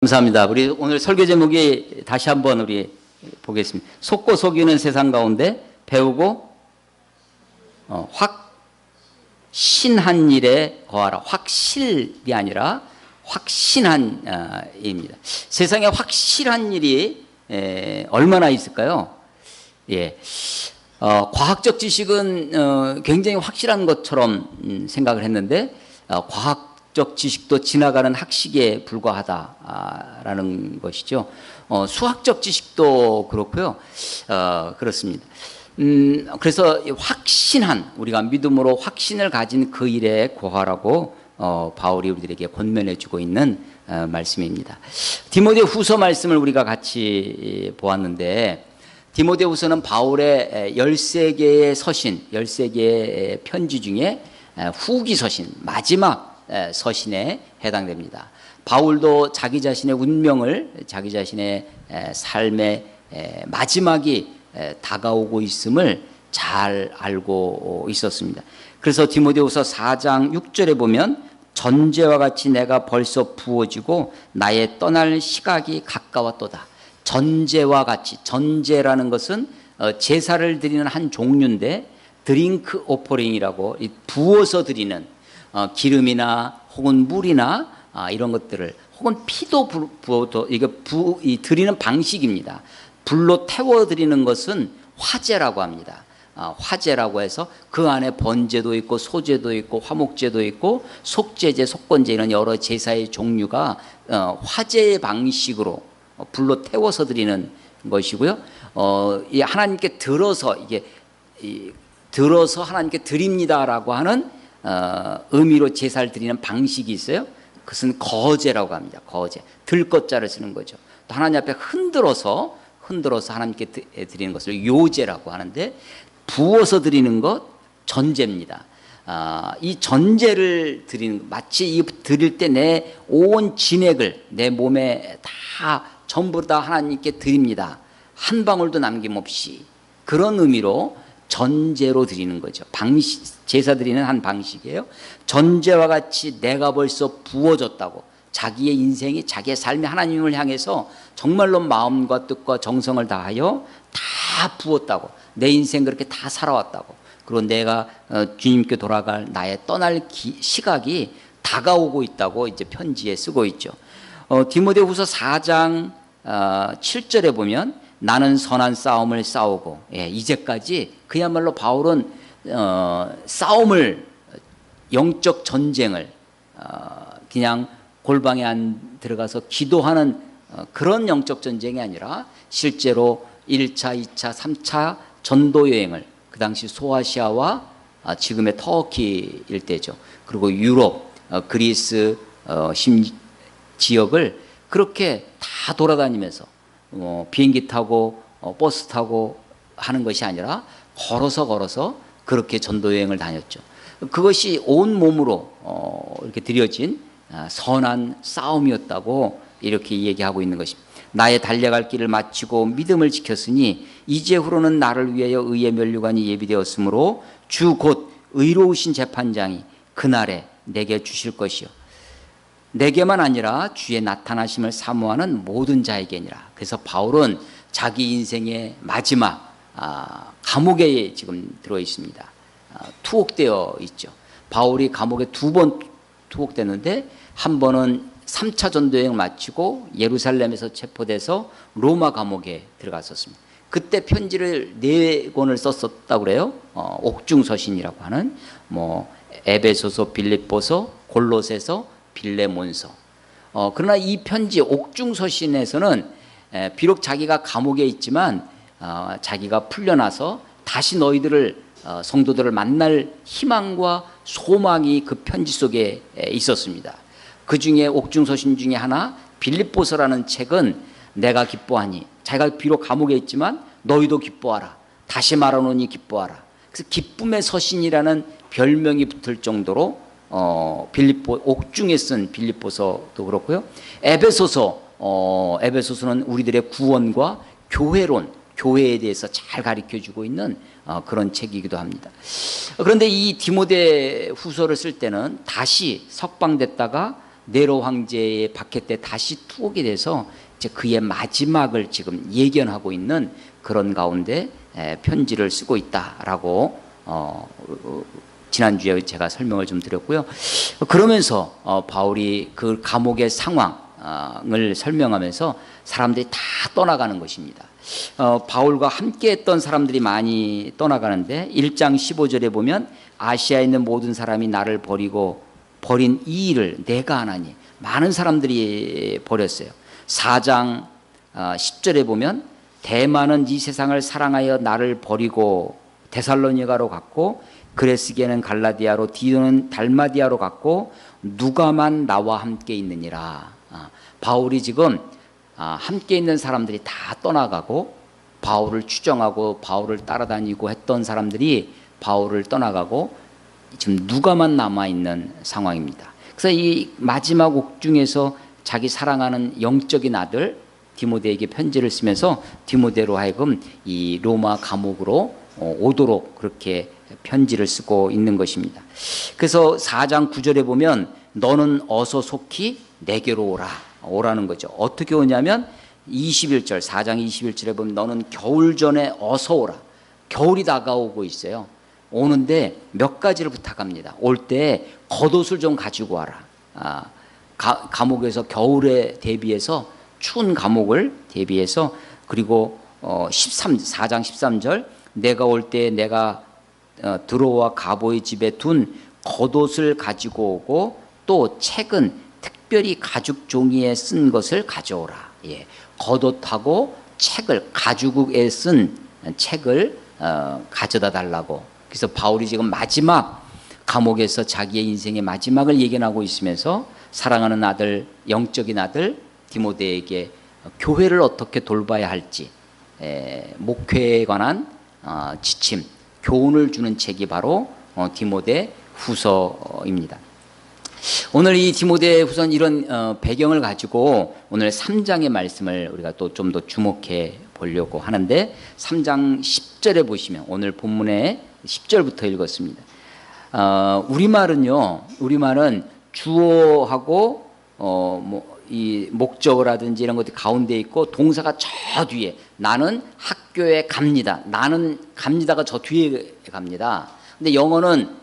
감사합니다. 우리 오늘 설교 제목이 다시 한번 우리 보겠습니다. 속고 속이는 세상 가운데 배우고 확신한 일에 거하라. 확실이 아니라 확신한 입니다. 세상에 확실한 일이 얼마나 있을까요? 예. 과학적 지식은 굉장히 확실한 것처럼 생각을 했는데 과학적 지식도 지나가는 학식에 불과하다라는 것이죠. 수학적 지식도 그렇고요. 그렇습니다. 그래서 확신한, 우리가 믿음으로 확신을 가진 그 일에 거하라고 바울이 우리들에게 권면해 주고 있는 말씀입니다. 디모데 후서 말씀을 우리가 같이 보았는데, 디모데 후서는 바울의 13개의 서신, 13개의 편지 중에 후기 서신, 마지막 서신에 해당됩니다. 바울도 자기 자신의 운명을, 자기 자신의 삶의 마지막이 다가오고 있음을 잘 알고 있었습니다. 그래서 디모데후서 4장 6절에 보면 전제와 같이 내가 벌써 부어지고 나의 떠날 시각이 가까웠도다. 전제와 같이, 전제라는 것은 제사를 드리는 한 종류인데 드링크 오퍼링이라고 부어서 드리는 기름이나 혹은 물이나 이런 것들을, 혹은 피도 부어도 이게 드리는 방식입니다. 불로 태워 드리는 것은 화제라고 합니다. 화제라고 해서 그 안에 번제도 있고 소제도 있고 화목제도 있고 속제제, 속건제, 이런 여러 제사의 종류가 화제의 방식으로 불로 태워서 드리는 것이고요. 이 하나님께 들어서, 이게 들어서 하나님께 드립니다라고 하는 의미로 제사를 드리는 방식이 있어요. 그것은 거제라고 합니다. 거제, 들것자를 쓰는 거죠. 또 하나님 앞에 흔들어서 하나님께 드리는 것을 요제라고 하는데, 부어서 드리는 것 전제입니다. 이 전제를 드리는, 마치 이 드릴 때 내 온 진액을, 내 몸에 다 전부 다 하나님께 드립니다. 한 방울도 남김없이, 그런 의미로 전제로 드리는 거죠. 방식, 제사 드리는 한 방식이에요. 전제와 같이 내가 벌써 부어졌다고, 자기의 인생이, 자기의 삶이 하나님을 향해서 정말로 마음과 뜻과 정성을 다하여 다 부었다고, 내 인생 그렇게 다 살아왔다고, 그리고 내가 주님께 돌아갈 나의 떠날 시각이 다가오고 있다고 이제 편지에 쓰고 있죠. 디모데후서 4장 7절에 보면 나는 선한 싸움을 싸우고, 이제까지 그야말로 바울은 싸움을, 영적 전쟁을 그냥 골방에 안 들어가서 기도하는 그런 영적 전쟁이 아니라 실제로 1차, 2차, 3차 전도 여행을, 그 당시 소아시아와 지금의 터키 일대죠. 그리고 유럽, 그리스 지역을 그렇게 다 돌아다니면서 비행기 타고 버스 타고 하는 것이 아니라 걸어서 그렇게 전도 여행을 다녔죠. 그것이 온 몸으로 이렇게 드려진 선한 싸움이었다고 이렇게 얘기하고 있는 것입니다. 나의 달려갈 길을 마치고 믿음을 지켰으니 이제후로는 나를 위하여 의의 면류관이 예비되었으므로 주 곧 의로우신 재판장이 그날에 내게 주실 것이요, 내게만 아니라 주의 나타나심을 사모하는 모든 자에게니라. 그래서 바울은 자기 인생의 마지막 감옥에 지금 들어 있습니다. 투옥되어 있죠. 바울이 감옥에 2번 투옥됐는데, 한 번은 3차 전도여행 마치고 예루살렘에서 체포돼서 로마 감옥에 들어갔었습니다. 그때 편지를 4권을 썼었다고 그래요. 옥중서신이라고 하는, 에베소서, 빌립보서, 골로새서, 빌레몬서. 그러나 이 편지 옥중서신에서는 비록 자기가 감옥에 있지만 자기가 풀려나서 다시 너희들을, 성도들을 만날 희망과 소망이 그 편지 속에 있었습니다. 그 중에 옥중서신 중에 하나, 빌립보서라는 책은 내가 기뻐하니, 자기가 비록 감옥에 있지만 너희도 기뻐하라, 다시 말하노니 기뻐하라. 그래서 기쁨의 서신이라는 별명이 붙을 정도로 옥중에 쓴 빌립보서도 그렇고요. 에베소서는 우리들의 구원과 교회론, 교회에 대해서 잘 가르쳐주고 있는 그런 책이기도 합니다. 그런데 이 디모데 후서를 쓸 때는 다시 석방됐다가 네로 황제의 박해 때 다시 투옥이 돼서 이제 그의 마지막을 지금 예견하고 있는 그런 가운데 편지를 쓰고 있다라고 지난주에 제가 설명을 좀 드렸고요. 그러면서 바울이 그 감옥의 상황을 설명하면서 사람들이 다 떠나가는 것입니다. 바울과 함께 했던 사람들이 많이 떠나가는데 1장 15절에 보면 아시아에 있는 모든 사람이 나를 버린 이 일을 내가 하나니, 많은 사람들이 버렸어요. 4장 10절에 보면 대만은 이 세상을 사랑하여 나를 버리고 데살로니가로 갔고 그레스게는 갈라디아로 디도는 달마디아로 갔고 누가만 나와 함께 있느니라. 바울이 지금 함께 있는 사람들이 다 떠나가고 바울을 추정하고 바울을 따라다니고 했던 사람들이 바울을 떠나가고 지금 누가만 남아있는 상황입니다. 그래서 이 마지막 옥중에서 자기 사랑하는 영적인 아들 디모데에게 편지를 쓰면서 디모데로 하여금 이 로마 감옥으로 오도록 그렇게 편지를 쓰고 있는 것입니다. 그래서 4장 9절에 보면 너는 어서 속히 내게로 오라는 거죠. 어떻게 오냐면 21절 4장 21절에 보면 너는 겨울 전에 어서 오라. 겨울이 다가오고 있어요. 오는데 몇 가지를 부탁합니다. 올 때 겉옷을 좀 가지고 와라. 감옥에서 겨울에 대비해서 추운 감옥을 대비해서, 그리고 4장 13절 내가 올 때 내가 드로와 가보의 집에 둔 겉옷을 가지고 오고 또 책은 특별히 가죽 종이에 쓴 것을 가져오라. 예, 겉옷하고 책을, 가죽에 쓴 책을 가져다 달라고. 그래서 바울이 지금 마지막 감옥에서 자기의 인생의 마지막을 예견하고 있으면서 사랑하는 아들, 영적인 아들 디모데에게 교회를 어떻게 돌봐야 할지, 목회에 관한 지침, 교훈을 주는 책이 바로 디모데 후서입니다. 오늘 이 디모데 후서는 이런 배경을 가지고 오늘 3장의 말씀을 우리가 또 좀 더 주목해 보려고 하는데, 3장 10절에 보시면 오늘 본문의 10절부터 읽었습니다. 우리말은 주어하고 이 목적어라든지 이런 것들이 가운데 있고 동사가 저 뒤에, 나는 학교에 갑니다. 나는 갑니다가 저 뒤에 갑니다. 근데 영어는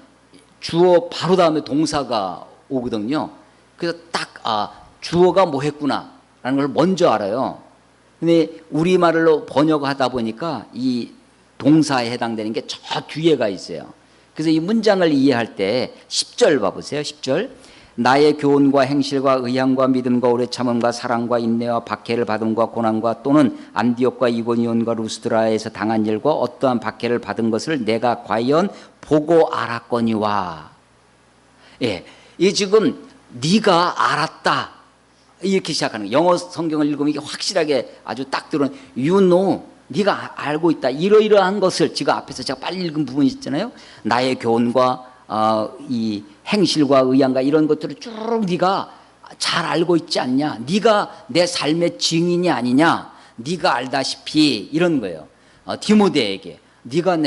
주어 바로 다음에 동사가 오거든요. 그래서 딱 주어가 뭐 했구나 라는 걸 먼저 알아요. 근데 우리말로 번역하다 보니까 이 동사에 해당되는 게 저 뒤에가 있어요. 그래서 이 문장을 이해할 때 10절 봐보세요. 10절 나의 교훈과 행실과 의향과 믿음과 오래 참음과 사랑과 인내와 박해를 받음과 고난과 또는 안디옥과 이고니온과 루스드라에서 당한 일과 어떠한 박해를 받은 것을 내가 과연 보고 알았거니와. 예, 이 지금 네가 알았다 이렇게 시작하는 거예요. 영어 성경을 읽으면 이게 확실하게 아주 딱 들어오는 you know, 네가 알고 있다. 이러이러한 것을 지금 앞에서 제가 빨리 읽은 부분이 있잖아요. 나의 교훈과 이 행실과 의향과 이런 것들을 쭉 네가 잘 알고 있지 않냐. 네가 내 삶의 증인이 아니냐. 네가 알다시피 이런 거예요. 디모데에게 네가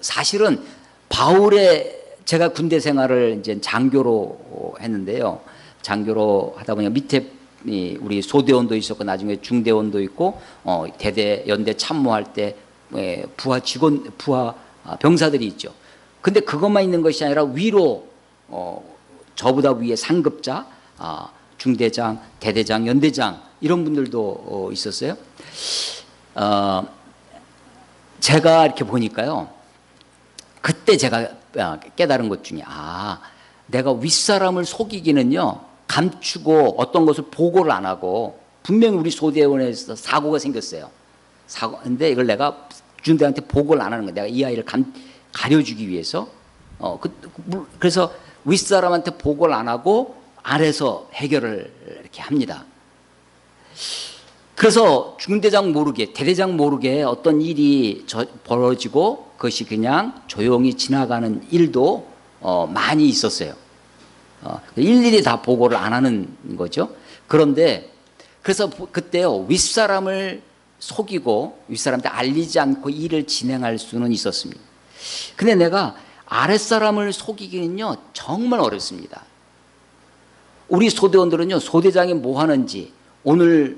사실은 바울의, 제가 군대 생활을 이제 장교로 했는데요. 장교로 하다 보니까 밑에 우리 소대원도 있었고 나중에 중대원도 있고 대대 연대 참모할 때 부하 병사들이 있죠. 근데 그것만 있는 것이 아니라 위로 저보다 위에 상급자, 중대장, 대대장, 연대장 이런 분들도 있었어요. 제가 이렇게 보니까요. 그때 제가 깨달은 것 중에 내가 윗사람을 속이기는요. 감추고 어떤 것을 보고를 안 하고, 분명히 우리 소대원에서 사고가 생겼어요. 근데 이걸 내가 중대한테 보고를 안 하는 거야. 내가 이 아이를 가려주기 위해서. 그래서 윗사람한테 보고를 안 하고 아래서 해결을 이렇게 합니다. 그래서 중대장 모르게, 대대장 모르게 어떤 일이 벌어지고 그것이 그냥 조용히 지나가는 일도 많이 있었어요. 일일이 다 보고를 안 하는 거죠. 그런데 그래서 그때요, 윗사람을 속이고 윗사람한테 알리지 않고 일을 진행할 수는 있었습니다. 근데 내가 아랫사람을 속이기는요 정말 어렵습니다. 우리 소대원들은요, 소대장이 뭐 하는지, 오늘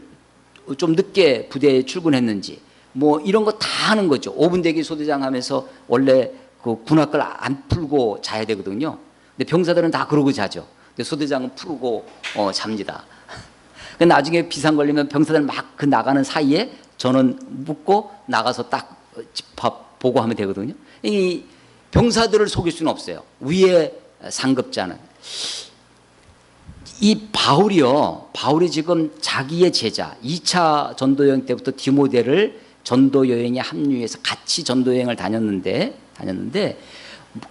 좀 늦게 부대에 출근했는지, 뭐 이런 거 다 하는 거죠. 5분 대기 소대장 하면서 원래 그 군화걸 안 풀고 자야 되거든요. 근데 병사들은 다 그러고 자죠. 근데 소대장은 풀고 잡니다. 근데 나중에 비상 걸리면 병사들 막 그 나가는 사이에 저는 묻고 나가서 딱 집합 보고하면 되거든요. 이 병사들을 속일 수는 없어요. 위에 상급자는. 이 바울이 지금 자기의 제자 2차 전도여행 때부터 디모데를 전도여행에 합류해서 같이 전도여행을 다녔는데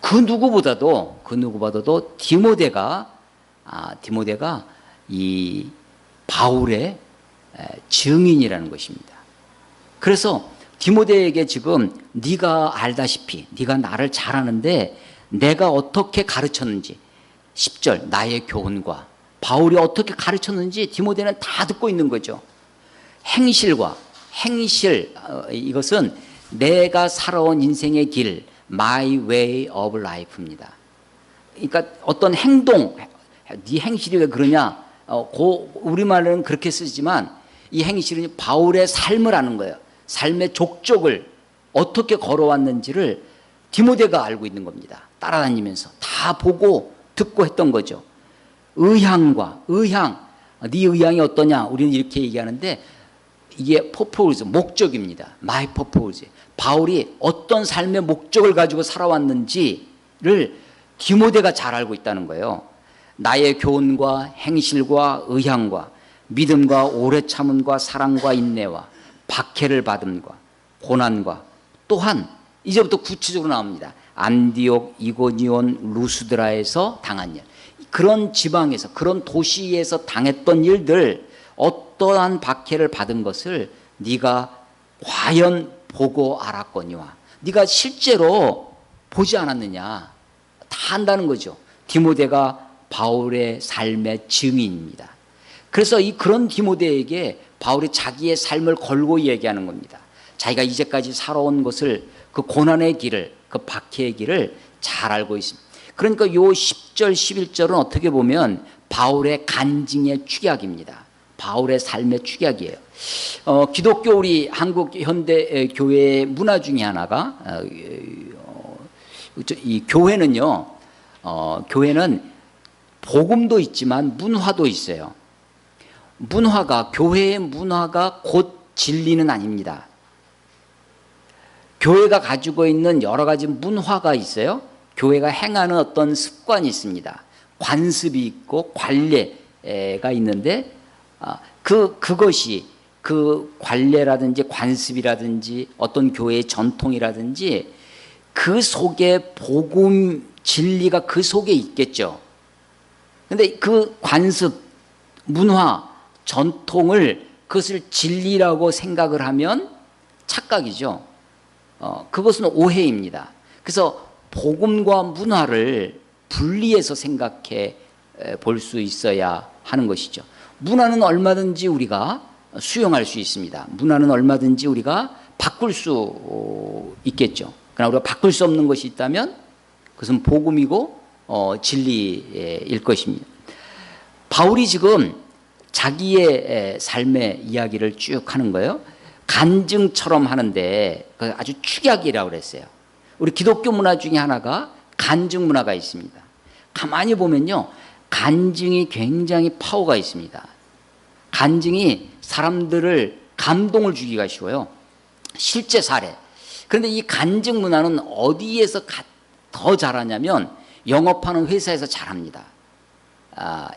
그 누구보다도 디모데가 이 바울의 증인이라는 것입니다. 그래서 디모데에게 지금 네가 알다시피 네가 나를 잘 아는데 내가 어떻게 가르쳤는지 10절 나의 교훈과 바울이 어떻게 가르쳤는지 디모데는 다 듣고 있는 거죠. 행실 이것은 내가 살아온 인생의 길 My way of life입니다. 그러니까 어떤 행동 네 행실이 왜 그러냐 우리말은 그렇게 쓰지만 이 행실은 바울의 삶을 아는 거예요. 삶의 족적을 어떻게 걸어왔는지를 디모데가 알고 있는 겁니다. 따라다니면서 다 보고 듣고 했던 거죠. 의향 네 의향이 어떠냐 우리는 이렇게 얘기하는데 이게 purpose 목적입니다. My purpose 바울이 어떤 삶의 목적을 가지고 살아왔는지를 디모데가 잘 알고 있다는 거예요. 나의 교훈과 행실과 의향과 믿음과 오래 참음과 사랑과 인내와 박해를 받음과 고난과 또한 이제부터 구체적으로 나옵니다. 안디옥, 이고니온, 루스드라에서 당한 일 그런 지방에서 그런 도시에서 당했던 일들 어떠한 박해를 받은 것을 네가 과연 보고 알았거니와 네가 실제로 보지 않았느냐 다 안다는 거죠. 디모데가 바울의 삶의 증인입니다. 그래서 그런 디모데에게 바울이 자기의 삶을 걸고 얘기하는 겁니다. 자기가 이제까지 살아온 것을 그 고난의 길을 그 박해의 길을 잘 알고 있습니다. 그러니까 요 10절 11절은 어떻게 보면 바울의 간증의 축약입니다. 바울의 삶의 축약이에요. 기독교 우리 한국 현대 교회의 문화 중에 하나가 이 교회는요. 교회는 복음도 있지만 문화도 있어요. 교회의 문화가 곧 진리는 아닙니다. 교회가 가지고 있는 여러 가지 문화가 있어요. 교회가 행하는 어떤 습관이 있습니다. 관습이 있고 관례가 있는데 그것이 그 관례라든지 관습이라든지 어떤 교회의 전통이라든지 그 속에 복음 진리가 그 속에 있겠죠. 근데 그 관습, 문화, 전통을 그것을 진리라고 생각을 하면 착각이죠. 그것은 오해입니다. 그래서 복음과 문화를 분리해서 생각해 볼 수 있어야 하는 것이죠. 문화는 얼마든지 우리가 수용할 수 있습니다. 문화는 얼마든지 우리가 바꿀 수 있겠죠. 그러나 우리가 바꿀 수 없는 것이 있다면 그것은 복음이고 진리일 것입니다. 바울이 지금 자기의 삶의 이야기를 쭉 하는 거예요. 간증처럼 하는데 아주 축약이라고 그랬어요. 우리 기독교 문화 중에 하나가 간증 문화가 있습니다. 가만히 보면요. 간증이 굉장히 파워가 있습니다. 간증이 사람들을 감동을 주기가 쉬워요. 실제 사례. 그런데 이 간증 문화는 어디에서 더 잘하냐면 영업하는 회사에서 잘합니다.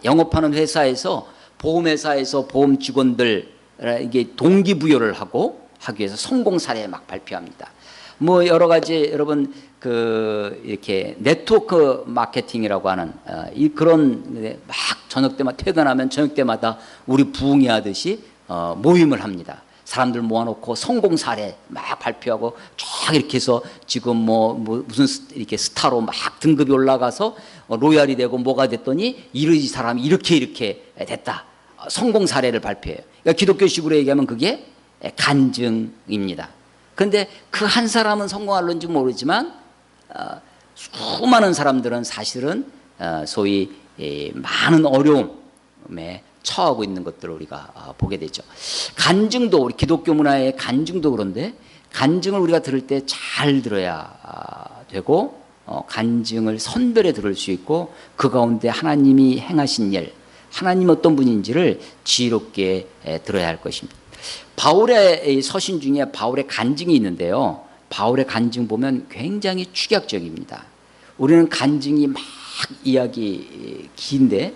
영업하는 회사에서 보험회사에서 보험 직원들 이게 동기부여를 하기 위해서 성공 사례 막 발표합니다. 뭐 여러 가지 여러분 이렇게 네트워크 마케팅이라고 하는 그런 막 저녁 때마다 퇴근하면 저녁 때마다 우리 부흥회 하듯이 모임을 합니다. 사람들 모아놓고 성공 사례 막 발표하고 쫙 이렇게 해서 지금 뭐 무슨 이렇게 스타로 막 등급이 올라가서 로얄이 되고 뭐가 됐더니 이 사람이 이렇게 됐다. 성공 사례를 발표해요. 그러니까 기독교식으로 얘기하면 그게 간증입니다. 그런데 그 한 사람은 성공할런지 모르지만 수많은 사람들은 사실은 소위 많은 어려움 처하고 있는 것들을 우리가 보게 되죠. 간증도 우리 기독교 문화의 간증도 그런데 간증을 우리가 들을 때 잘 들어야 되고 간증을 선별해 들을 수 있고 그 가운데 하나님이 행하신 일, 하나님 어떤 분인지를 지혜롭게 들어야 할 것입니다. 바울의 서신 중에 바울의 간증이 있는데요. 바울의 간증 보면 굉장히 축약적입니다. 우리는 간증이 막 이야기 긴데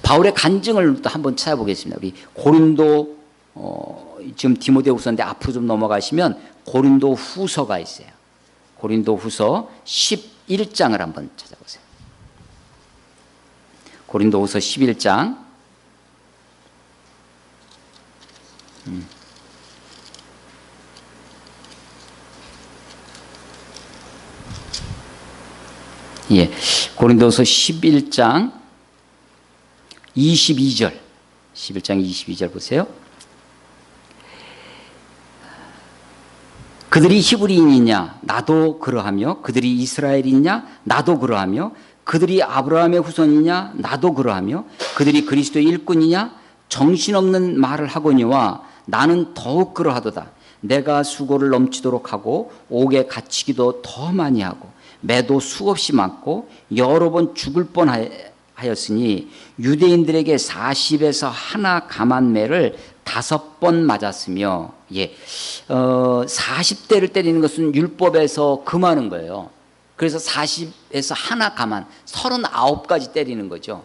바울의 간증을 또 한번 찾아보겠습니다. 우리 고린도 지금 디모데후서인데 앞으로 좀 넘어가시면 고린도 후서가 있어요. 고린도 후서 11장을 한번 찾아보세요. 고린도 후서 11장 고린도서 11장 22절 11장 22절 보세요. 그들이 히브리인이냐 나도 그러하며 그들이 이스라엘이냐 나도 그러하며 그들이 아브라함의 후손이냐 나도 그러하며 그들이 그리스도의 일꾼이냐 정신없는 말을 하거니와 나는 더욱 그러하도다. 내가 수고를 넘치도록 하고 옥에 갇히기도 더 많이 하고 매도 수없이 맞고 여러 번 죽을 뻔하였으니 유대인들에게 40에서 하나 감한 매를 5번 맞았으며 40대를 때리는 것은 율법에서 금하는 거예요. 그래서 40에서 하나 감한 39까지 때리는 거죠.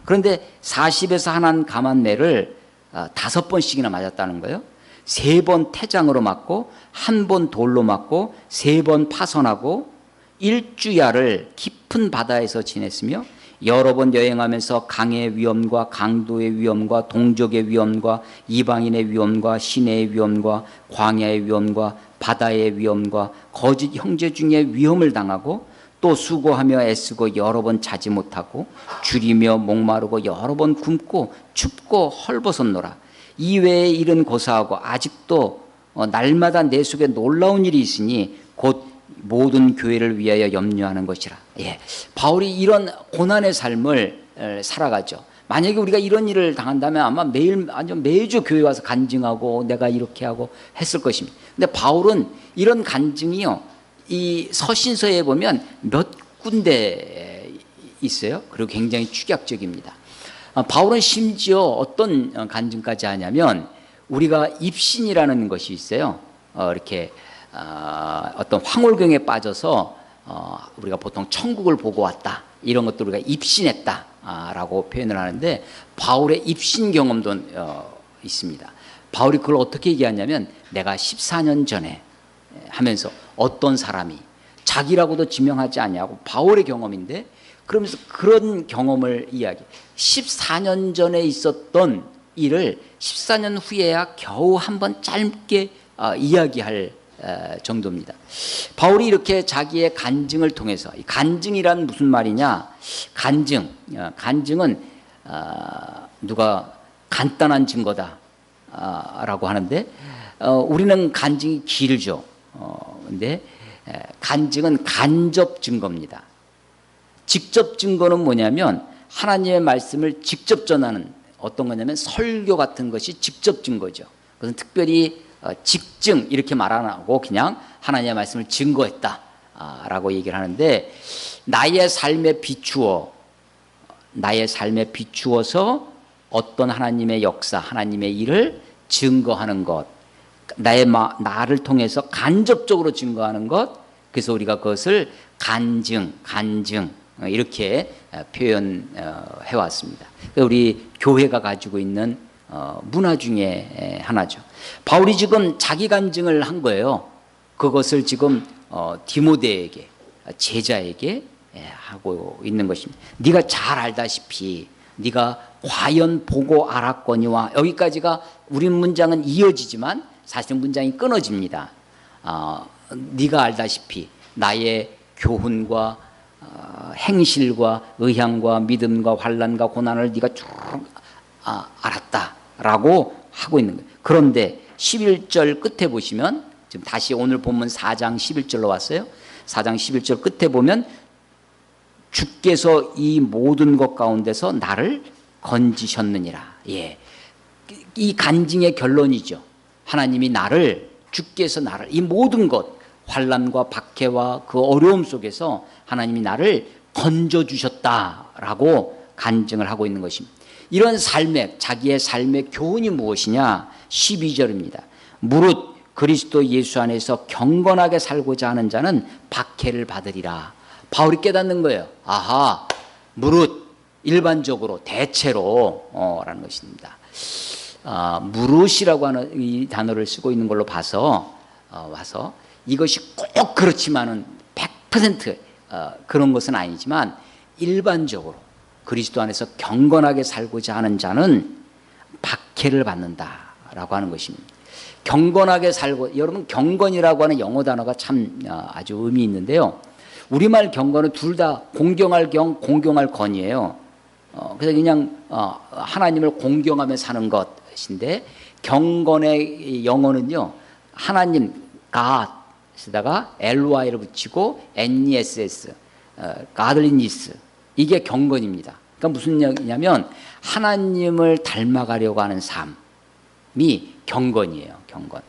그런데 40에서 하나 감한 매를 5번씩이나 맞았다는 거예요. 3번 태장으로 맞고 1번 돌로 맞고 3번 파선하고 일주야를 깊은 바다에서 지냈으며 여러 번 여행하면서 강의 위험과 강도의 위험과 동족의 위험과 이방인의 위험과 시내의 위험과 광야의 위험과 바다의 위험과 거짓 형제 중에 위험을 당하고 또 수고하며 애쓰고 여러 번 자지 못하고 줄이며 목마르고 여러 번 굶고 춥고 헐벗었노라. 이외의 일은 고사하고 아직도 날마다 내 속에 놀라운 일이 있으니 곧 모든 교회를 위하여 염려하는 것이라. 바울이 이런 고난의 삶을 살아가죠. 만약에 우리가 이런 일을 당한다면 아마 매주 교회 와서 간증하고 내가 이렇게 하고 했을 것입니다. 근데 바울은 이런 간증이요, 이 서신서에 보면 몇 군데 있어요. 그리고 굉장히 축약적입니다. 바울은 심지어 어떤 간증까지 하냐면 우리가 입신이라는 것이 있어요. 이렇게 어떤 황홀경에 빠져서 우리가 보통 천국을 보고 왔다 이런 것들 우리가 입신했다라고 표현을 하는데 바울의 입신 경험도 있습니다. 바울이 그걸 어떻게 얘기하냐면 내가 14년 전에 하면서 어떤 사람이 자기라고도 지명하지 아니하고 바울의 경험인데 그러면서 그런 경험을 이야기 14년 전에 있었던 일을 14년 후에야 겨우 한번 짧게 이야기할 정도입니다. 바울이 이렇게 자기의 간증을 통해서 간증이란 무슨 말이냐? 간증은 누가 간단한 증거다 라고 하는데 우리는 간증이 길죠. 근데 간증은 간접 증거입니다. 직접 증거는 뭐냐면 하나님의 말씀을 직접 전하는 어떤 거냐면 설교 같은 것이 직접 증거죠. 그것은 특별히 직증 이렇게 말 안 하고 그냥 하나님의 말씀을 증거했다라고 얘기를 하는데 나의 삶에 비추어서 어떤 하나님의 역사, 하나님의 일을 증거하는 것, 나를 통해서 간접적으로 증거하는 것, 그래서 우리가 그것을 간증 이렇게 표현해 왔습니다. 우리 교회가 가지고 있는 문화 중에 하나죠. 바울이 지금 자기 간증을 한 거예요. 그것을 지금 디모데에게 제자에게 하고 있는 것입니다. 네가 잘 알다시피 네가 과연 보고 알았거니와 여기까지가 우리 문장은 이어지지만 사실 문장이 끊어집니다. 네가 알다시피 나의 교훈과 행실과 의향과 믿음과 환난과 고난을 네가 쭉 알았다라고 하고 있는 거예요. 그런데 11절 끝에 보시면 지금 다시 오늘 본문 4장 11절로 왔어요. 4장 11절 끝에 보면 주께서 이 모든 것 가운데서 나를 건지셨느니라. 예. 이 간증의 결론이죠. 하나님이 주께서 나를 이 모든 것, 환난과 박해와 그 어려움 속에서 하나님이 나를 건져주셨다라고 간증을 하고 있는 것입니다. 이런 자기의 삶의 교훈이 무엇이냐? 12절입니다. 무릇 그리스도 예수 안에서 경건하게 살고자 하는 자는 박해를 받으리라. 바울이 깨닫는 거예요. 아하, 무릇, 일반적으로, 대체로 라는 것입니다. 무릇이라고 하는 이 단어를 쓰고 있는 걸로 봐서 와서 이것이 꼭 그렇지만은 100% 그런 것은 아니지만 일반적으로 그리스도 안에서 경건하게 살고자 하는 자는 박해를 받는다라고 하는 것입니다. 경건하게 살고, 여러분 경건이라고 하는 영어 단어가 참 아주 의미 있는데요. 우리말 경건은 둘 다 공경할 경, 공경할 건이에요. 그래서 그냥 하나님을 공경하며 사는 것인데, 경건의 영어는요, 하나님 God에다가 ly를 붙이고 ness, godliness, 이게 경건입니다. 그러니까 무슨 얘기냐면 하나님을 닮아가려고 하는 삶이 경건이에요. 경건.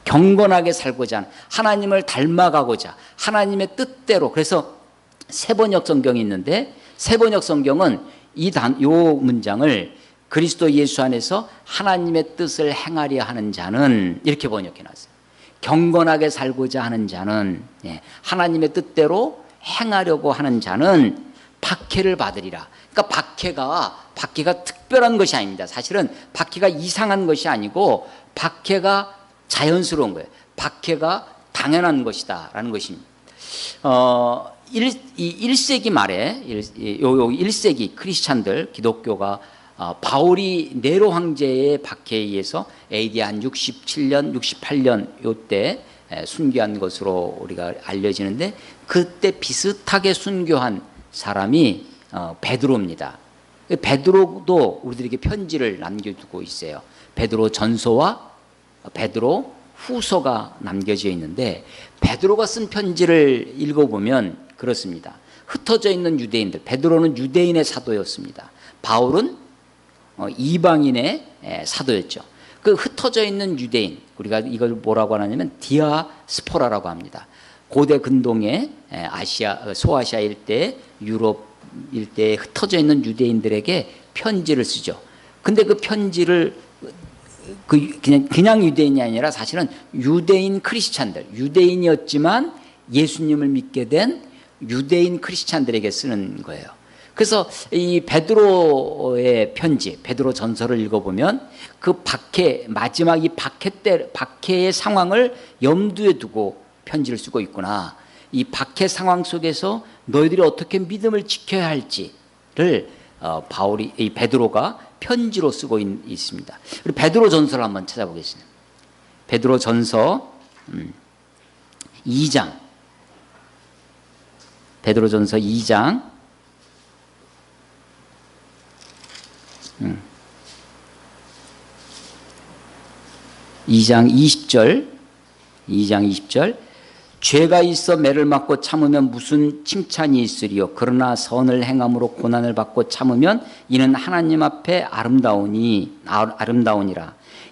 경건하게 살고자 하는, 하나님을 닮아가고자, 하나님의 뜻대로. 그래서 세번역 성경이 있는데, 세번역 성경은 요 문장을 그리스도 예수 안에서 하나님의 뜻을 행하려 하는 자는, 이렇게 번역해 놨어요. 경건하게 살고자 하는 자는, 하나님의 뜻대로 행하려고 하는 자는 박해를 받으리라. 그러니까 박해가 특별한 것이 아닙니다. 사실은 박해가 이상한 것이 아니고 박해가 자연스러운 거예요. 박해가 당연한 것이다라는 것입니다. 1세기 말에 1세기 크리스찬들, 기독교가 바울이 네로 황제의 박해에 의해서 AD 한 67년, 68년 요때 순교한 것으로 우리가 알려지는데, 그때 비슷하게 순교한 사람이 베드로입니다. 베드로도 우리들에게 편지를 남겨두고 있어요. 베드로 전서와 베드로 후서가 남겨져 있는데, 베드로가 쓴 편지를 읽어보면 그렇습니다. 흩어져 있는 유대인들, 베드로는 유대인의 사도였습니다. 바울은 이방인의 사도였죠. 그 흩어져 있는 유대인, 우리가 이걸 뭐라고 하냐면 디아스포라라고 합니다. 고대 근동의 소아시아 일대, 유럽 일대에 흩어져 있는 유대인들에게 편지를 쓰죠. 근데 그 편지를 그냥 유대인이 아니라 사실은 유대인 크리스찬들, 유대인이었지만 예수님을 믿게 된 유대인 크리스찬들에게 쓰는 거예요. 그래서 이 베드로의 편지, 베드로 전서를 읽어보면 그 마지막 이 박해의 상황을 염두에 두고 편지를 쓰고 있구나. 이 박해 상황 속에서 너희들이 어떻게 믿음을 지켜야 할지를 이 베드로가 편지로 쓰고 있습니다. 그리고 베드로 전서를 한번 찾아보겠습니다. 베드로 전서 2장. 베드로 전서 2장. 2장 20절. 2장 20절. 죄가 있어 매를 맞고 참으면 무슨 칭찬이 있으리요. 그러나 선을 행함으로 고난을 받고 참으면 이는 하나님 앞에 아름다우니라.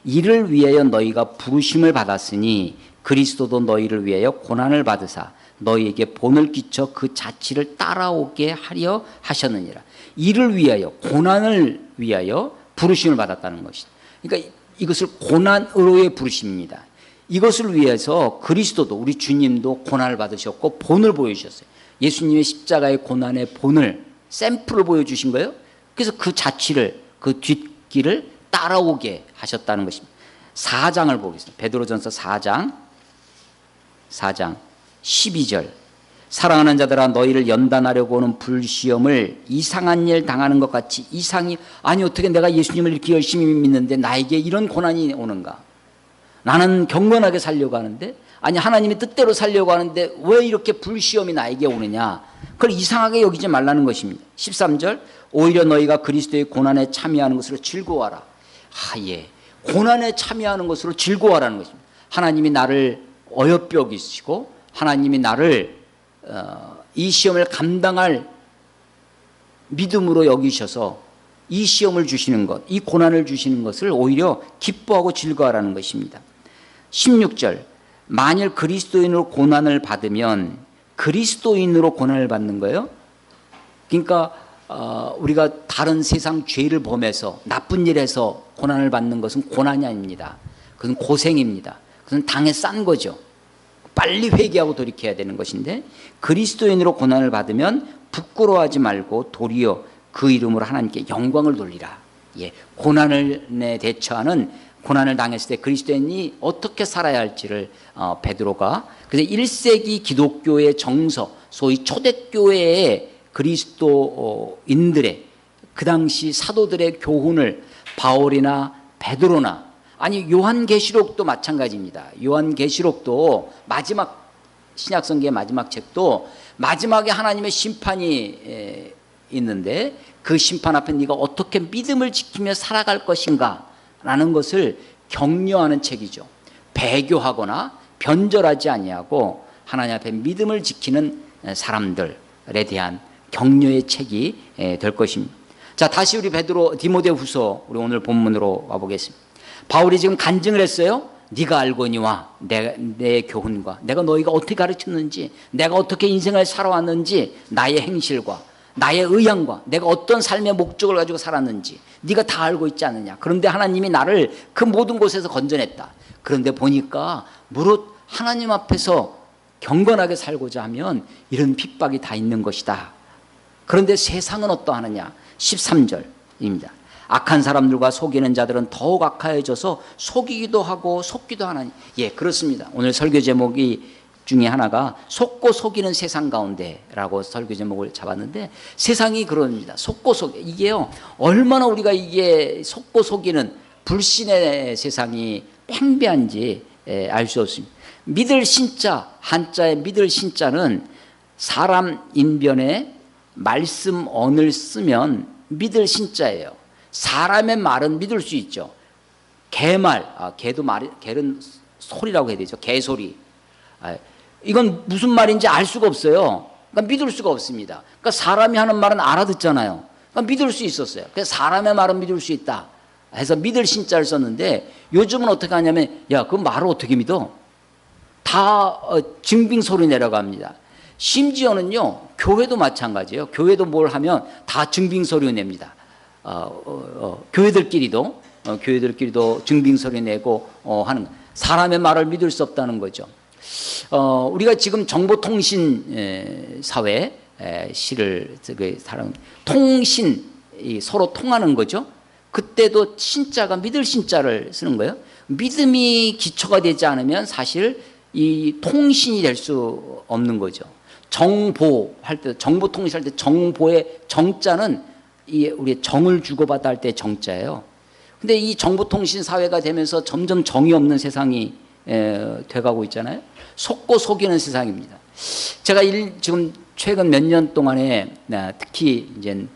이를 위하여 너희가 부르심을 받았으니 그리스도도 너희를 위하여 고난을 받으사 너희에게 본을 끼쳐 그 자취를 따라오게 하려 하셨느니라. 이를 위하여, 고난을 위하여 부르심을 받았다는 것이다. 그러니까 이것을 고난으로의 부르심입니다. 이것을 위해서 그리스도도, 우리 주님도 고난을 받으셨고 본을 보여주셨어요. 예수님의 십자가의 고난의 본을, 샘플을 보여주신 거예요. 그래서 그 자취를, 그 뒷길을 따라오게 하셨다는 것입니다. 4장을 보겠습니다. 베드로전서 4장 12절. 사랑하는 자들아, 너희를 연단하려고 오는 불시험을 이상한 일 당하는 것 같이 아니 어떻게 내가 예수님을 이렇게 열심히 믿는데 나에게 이런 고난이 오는가? 나는 경건하게 살려고 하는데, 아니 하나님의 뜻대로 살려고 하는데 왜 이렇게 불시험이 나에게 오느냐? 그걸 이상하게 여기지 말라는 것입니다. 13절. 오히려 너희가 그리스도의 고난에 참여하는 것으로 즐거워하라. 고난에 참여하는 것으로 즐거워하라는 것입니다. 하나님이 나를 어여삐 여기시고 하나님이 나를 이 시험을 감당할 믿음으로 여기셔서 이 시험을 주시는 것, 이 고난을 주시는 것을 오히려 기뻐하고 즐거워하라는 것입니다. 16절, 만일 그리스도인으로 고난을 받으면 그리스도인으로 고난을 받는 거예요. 그러니까 우리가 다른 세상 죄를 범해서 나쁜 일에서 고난을 받는 것은 고난이 아닙니다. 그건 고생입니다. 그건 당에 싼 거죠. 빨리 회개하고 돌이켜야 되는 것인데, 그리스도인으로 고난을 받으면 부끄러워하지 말고 도리어 그 이름으로 하나님께 영광을 돌리라. 예, 고난에 대처하는, 고난을 당했을 때 그리스도인이 어떻게 살아야 할지를 베드로가, 그래서 1세기 기독교의 정서, 소위 초대교회의 그리스도인들의 그 당시 사도들의 교훈을 바울이나 베드로나, 아니 요한계시록도 마찬가지입니다. 요한계시록도 마지막, 신약성경의 마지막 책도 마지막에 하나님의 심판이 있는데 그 심판 앞에 네가 어떻게 믿음을 지키며 살아갈 것인가 라는 것을 격려하는 책이죠. 배교하거나 변절하지 아니하고 하나님 앞에 믿음을 지키는 사람들에 대한 격려의 책이 될 것입니다. 자, 다시 우리 디모데후서, 우리 오늘 본문으로 와보겠습니다. 바울이 지금 간증을 했어요. 네가 알거니와 내 교훈과 내가 너희가 어떻게 가르쳤는지, 내가 어떻게 인생을 살아왔는지, 나의 행실과 나의 의향과 내가 어떤 삶의 목적을 가지고 살았는지 네가 다 알고 있지 않느냐. 그런데 하나님이 나를 그 모든 곳에서 건져냈다. 그런데 보니까 무릇 하나님 앞에서 경건하게 살고자 하면 이런 핍박이 다 있는 것이다. 그런데 세상은 어떠하느냐. 13절입니다. 악한 사람들과 속이는 자들은 더욱 악하여져서 속이기도 하고 속기도 하나니. 예, 그렇습니다. 오늘 설교 제목이 중에 하나가 속고 속이는 세상 가운데라고 설교 제목을 잡았는데, 세상이 그럽니다. 속고 속이, 이게요, 얼마나 우리가 이게 속고 속이는 불신의 세상이 팽배한지 알 수 없습니다. 믿을 신자, 한자의 믿을 신자는 사람 인변에 말씀 언을 쓰면 믿을 신자예요. 사람의 말은 믿을 수 있죠. 개말, 개는 소리라고 해야 되죠. 개소리. 이건 무슨 말인지 알 수가 없어요. 그러니까 믿을 수가 없습니다. 그러니까 사람이 하는 말은 알아듣잖아요. 그러니까 믿을 수 있었어요. 그래서 사람의 말은 믿을 수 있다 해서 믿을 신자를 썼는데, 요즘은 어떻게 하냐면, 야, 그 말을 어떻게 믿어? 다 증빙소리 내려갑니다. 심지어는요, 교회도 마찬가지예요. 교회도 뭘 하면 다 증빙서류 냅니다. 교회들끼리도 증빙서류 내고 하는, 사람의 말을 믿을 수 없다는 거죠. 우리가 지금 정보통신 사회 시를 통신, 서로 통하는 거죠. 그때도 신자가 믿을 신자를 쓰는 거예요. 믿음이 기초가 되지 않으면 사실 이 통신이 될 수 없는 거죠. 정보할 때, 정보통신할 때 정보의 정자는 우리 정을 주고받아 할 때 정자예요. 근데 이 정보통신 사회가 되면서 점점 정이 없는 세상이 돼가고 있잖아요. 속고 속이는 세상입니다. 제가 지금 최근 몇 년 동안에 특히 이제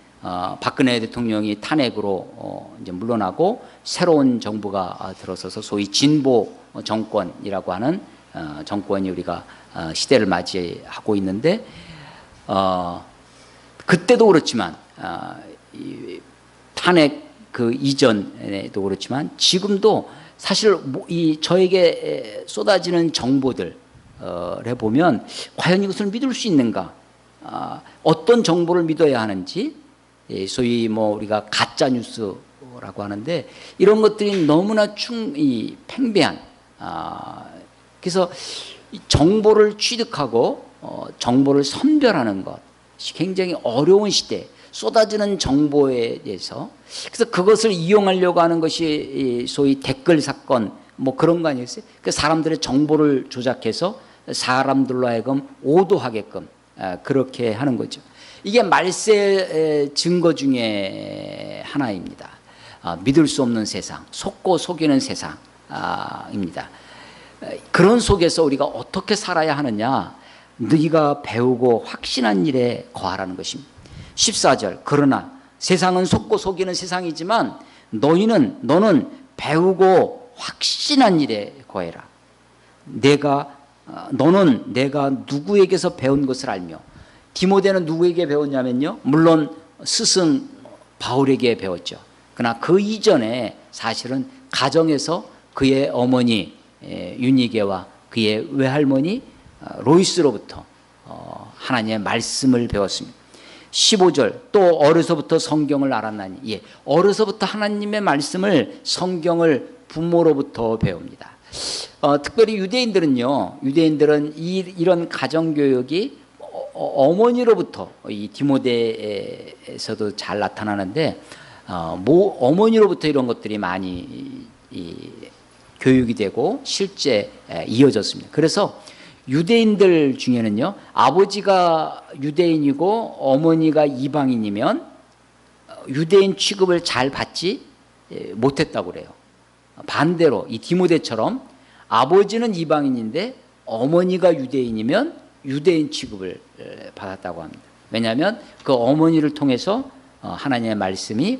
박근혜 대통령이 탄핵으로 이제 물러나고 새로운 정부가 들어서서 소위 진보 정권이라고 하는 정권이 우리가 시대를 맞이하고 있는데, 그때도 그렇지만 탄핵 그 이전에도 그렇지만 지금도 사실 저에게 쏟아지는 정보들에 보면 과연 이것을 믿을 수 있는가, 어떤 정보를 믿어야 하는지, 소위 우리가 가짜 뉴스라고 하는데, 이런 것들이 너무나 팽배한, 그래서 정보를 취득하고 정보를 선별하는 것이 굉장히 어려운 시대, 쏟아지는 정보에 대해서, 그래서 그것을 이용하려고 하는 것이 소위 댓글 사건 그런 거 아니겠어요? 그 사람들의 정보를 조작해서 사람들로 하여금 오도하게끔 그렇게 하는 거죠. 이게 말세 증거 중에 하나입니다. 믿을 수 없는 세상, 속고 속이는 세상입니다. 그런 속에서 우리가 어떻게 살아야 하느냐, 네가 배우고 확신한 일에 거하라는 것입니다. 14절, 그러나 세상은 속고 속이는 세상이지만 너는 배우고 확신한 일에 거해라. 너는 내가 누구에게서 배운 것을 알며, 디모데는 누구에게 배웠냐면요, 물론 스승 바울에게 배웠죠. 그러나 그 이전에 사실은 가정에서 그의 어머니 유니게와 그의 외할머니 로이스로부터 하나님의 말씀을 배웠습니다. 15절, 또 어려서부터 성경을 알았나니. 예, 어려서부터 하나님의 말씀을, 성경을 부모로부터 배웁니다. 특별히 유대인들은 이런 가정교육이 어머니로부터, 이 디모데에서도 잘 나타나는데, 어머니로부터 이런 것들이 많이 교육이 되고 실제 이어졌습니다. 그래서 유대인들 중에는요, 아버지가 유대인이고 어머니가 이방인이면 유대인 취급을 잘 받지 못했다고 그래요. 반대로 이 디모데처럼 아버지는 이방인인데 어머니가 유대인이면 유대인 취급을 받았다고 합니다. 왜냐하면 그 어머니를 통해서 하나님의 말씀이,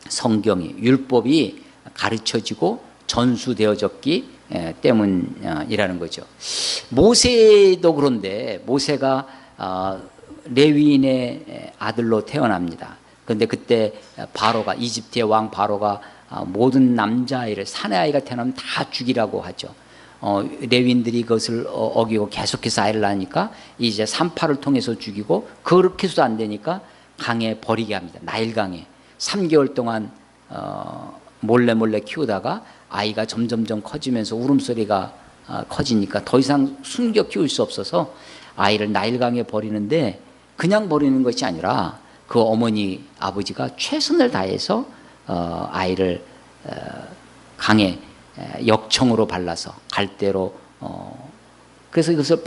성경이, 율법이 가르쳐지고 전수되어졌기 때문이라는 거죠. 모세도 그런데, 모세가 레위인의 아들로 태어납니다. 그런데 그때 바로가, 이집트의 왕 바로가 모든 남자아이를, 사내아이가 태어나면 다 죽이라고 하죠. 레위인들이 그것을 어기고 계속해서 아이를 낳으니까 이제 산파를 통해서 죽이고, 그렇게 해서도 안 되니까 강에 버리게 합니다. 나일강에 3개월 동안 몰래 키우다가 아이가 점점점 커지면서 울음소리가 커지니까 더 이상 숨겨 키울 수 없어서 아이를 나일강에 버리는데, 그냥 버리는 것이 아니라 그 어머니 아버지가 최선을 다해서 아이를 강에 역청으로 발라서 갈대로, 그래서 이것을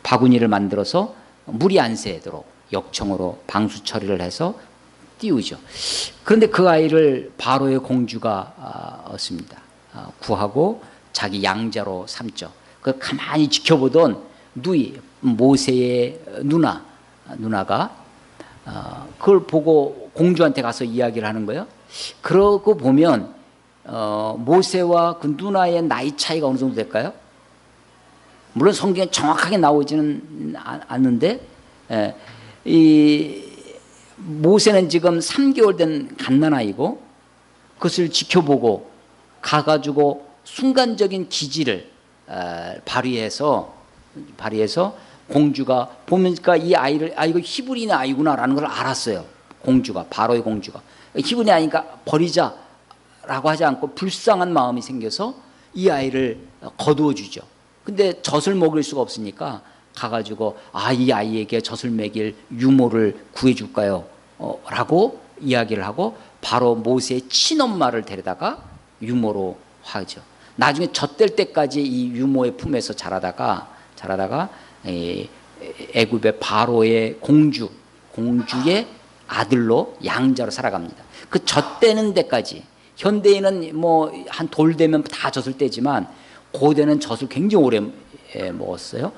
바구니를 만들어서 물이 안 새도록 역청으로 방수 처리를 해서 띄우죠. 그런데 그 아이를 바로의 공주가 얻습니다. 구하고 자기 양자로 삼죠. 그 가만히 지켜보던 모세의 누나가 그걸 보고 공주한테 가서 이야기를 하는 거예요. 그러고 보면 모세와 그 누나의 나이 차이가 어느 정도 될까요? 물론 성경에 정확하게 나오지는 않는데, 이 모세는 지금 3개월 된 갓난아이고, 그것을 지켜보고 가가지고 순간적인 기지를 발휘해서 공주가 보니까 이 아이를, 이거 히브리인의 아이구나라는 걸 알았어요. 공주가, 바로의 공주가. 히브리인의 아이니까 버리자라고 하지 않고 불쌍한 마음이 생겨서 이 아이를 거두어 주죠. 근데 젖을 먹일 수가 없으니까 가가지고 이 아이에게 젖을 먹일 유모를 구해줄까요? 라고 이야기를 하고 바로 모세의 친엄마를 데려다가 유모로 하죠. 나중에 젖될 때까지 이 유모의 품에서 자라다가 애굽의 바로의 공주의 아들로 양자로 살아갑니다. 그 젖되는 데까지, 현대인은 뭐 한 돌 되면 다 젖을 떼지만 고대는 젖을 굉장히 오래 먹었어요.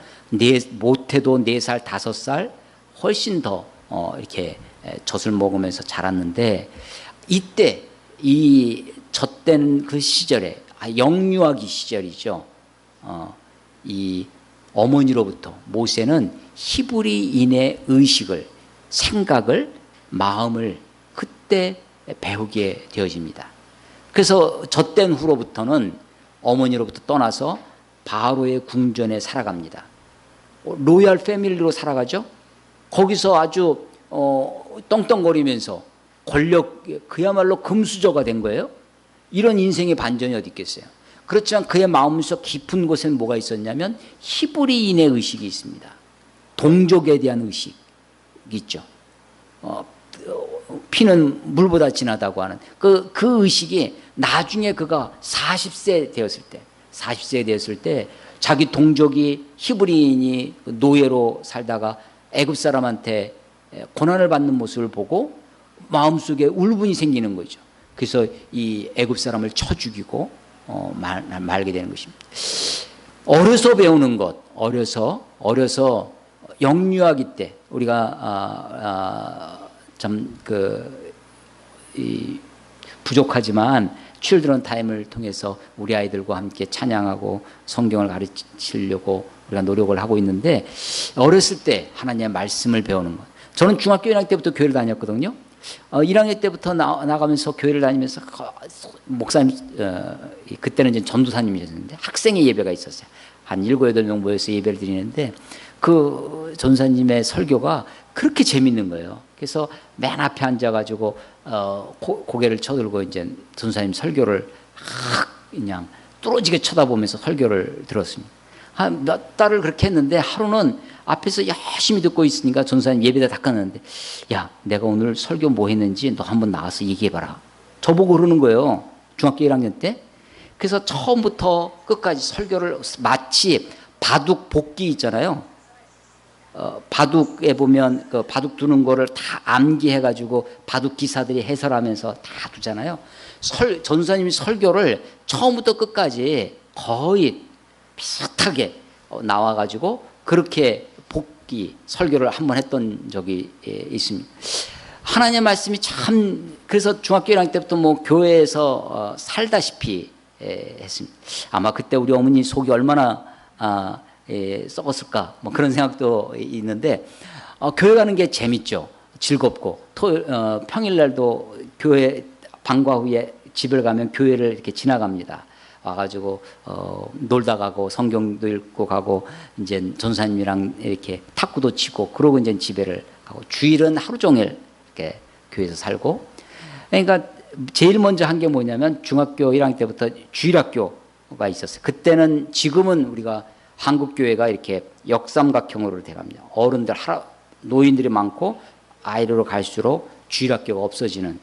못해도 4살, 5살 훨씬 더 이렇게 젖을 먹으면서 자랐는데, 이때 이 젖된 그 시절에, 영유아기 시절이죠. 이 어머니로부터 모세는 히브리인의 의식을, 생각을, 마음을 그때 배우게 되어집니다. 그래서 젖된 후로부터는 어머니로부터 떠나서 바로의 궁전에 살아갑니다. 로얄 패밀리로 살아가죠. 거기서 아주 떵떵거리면서 권력, 그야말로 금수저가 된 거예요. 이런 인생의 반전이 어디 있겠어요. 그렇지만 그의 마음속 깊은 곳에는 뭐가 있었냐면 히브리인의 의식이 있습니다. 동족에 대한 의식이 있죠. 피는 물보다 진하다고 하는 그 의식이, 나중에 그가 40세 되었을 때 자기 동족이, 히브리인이 노예로 살다가 애굽 사람한테 고난을 받는 모습을 보고 마음속에 울분이 생기는 거죠. 그래서 이 애굽 사람을 쳐 죽이고 말게 되는 것입니다. 어려서 배우는 것, 어려서 영유아기 때 우리가 부족하지만 칠드런 타임을 통해서 우리 아이들과 함께 찬양하고 성경을 가르치려고 우리가 노력을 하고 있는데 어렸을 때 하나님의 말씀을 배우는 것. 저는 중학교 1학년 때부터 교회를 다녔거든요. 1학년 때부터 나가면서 교회를 다니면서 목사님 그때는 이제 전도사님이셨는데 학생의 예배가 있었어요. 한 7, 8명 모여서 예배를 드리는데 그 전사님의 설교가 그렇게 재밌는 거예요. 그래서 맨 앞에 앉아가지고 고개를 쳐들고 이제 전사님 설교를 그냥 뚫어지게 쳐다보면서 설교를 들었습니다. 한 몇 달을 그렇게 했는데 하루는 앞에서 열심히 듣고 있으니까 전사님 예배다 다 끝났는데 야, 내가 오늘 설교 뭐 했는지 너 한번 나와서 얘기해봐라. 저보고 그러는 거예요. 중학교 1학년 때. 그래서 처음부터 끝까지 설교를 마치 바둑 복기 있잖아요. 바둑에 보면 그 바둑 두는 거를 다 암기해가지고 바둑 기사들이 해설하면서 다 두잖아요. 전사님이 설교를 처음부터 끝까지 거의 비슷하게 나와가지고 그렇게 복기 설교를 한번 했던 적이 있습니다. 하나님의 말씀이 참 그래서 중학교 1학년 때부터 뭐 교회에서 살다시피 했습니다. 아마 그때 우리 어머니 속이 얼마나 썩었을까 뭐 그런 생각도 있는데 교회 가는 게 재밌죠. 즐겁고 평일날도 교회 방과 후에 집을 가면 교회를 이렇게 지나갑니다. 와가지고 놀다 가고 성경도 읽고 가고 이제 전사님이랑 이렇게 탁구도 치고 그러고 이제 집에를 가고 주일은 하루 종일 이렇게 교회에서 살고 그러니까 제일 먼저 한 게 뭐냐면 중학교 1학년 때부터 주일학교가 있었어요. 그때는 지금은 우리가 한국 교회가 이렇게 역삼각형으로 돼갑니다. 어른들 노인들이 많고 아이로 갈수록 주일학교가 없어지는.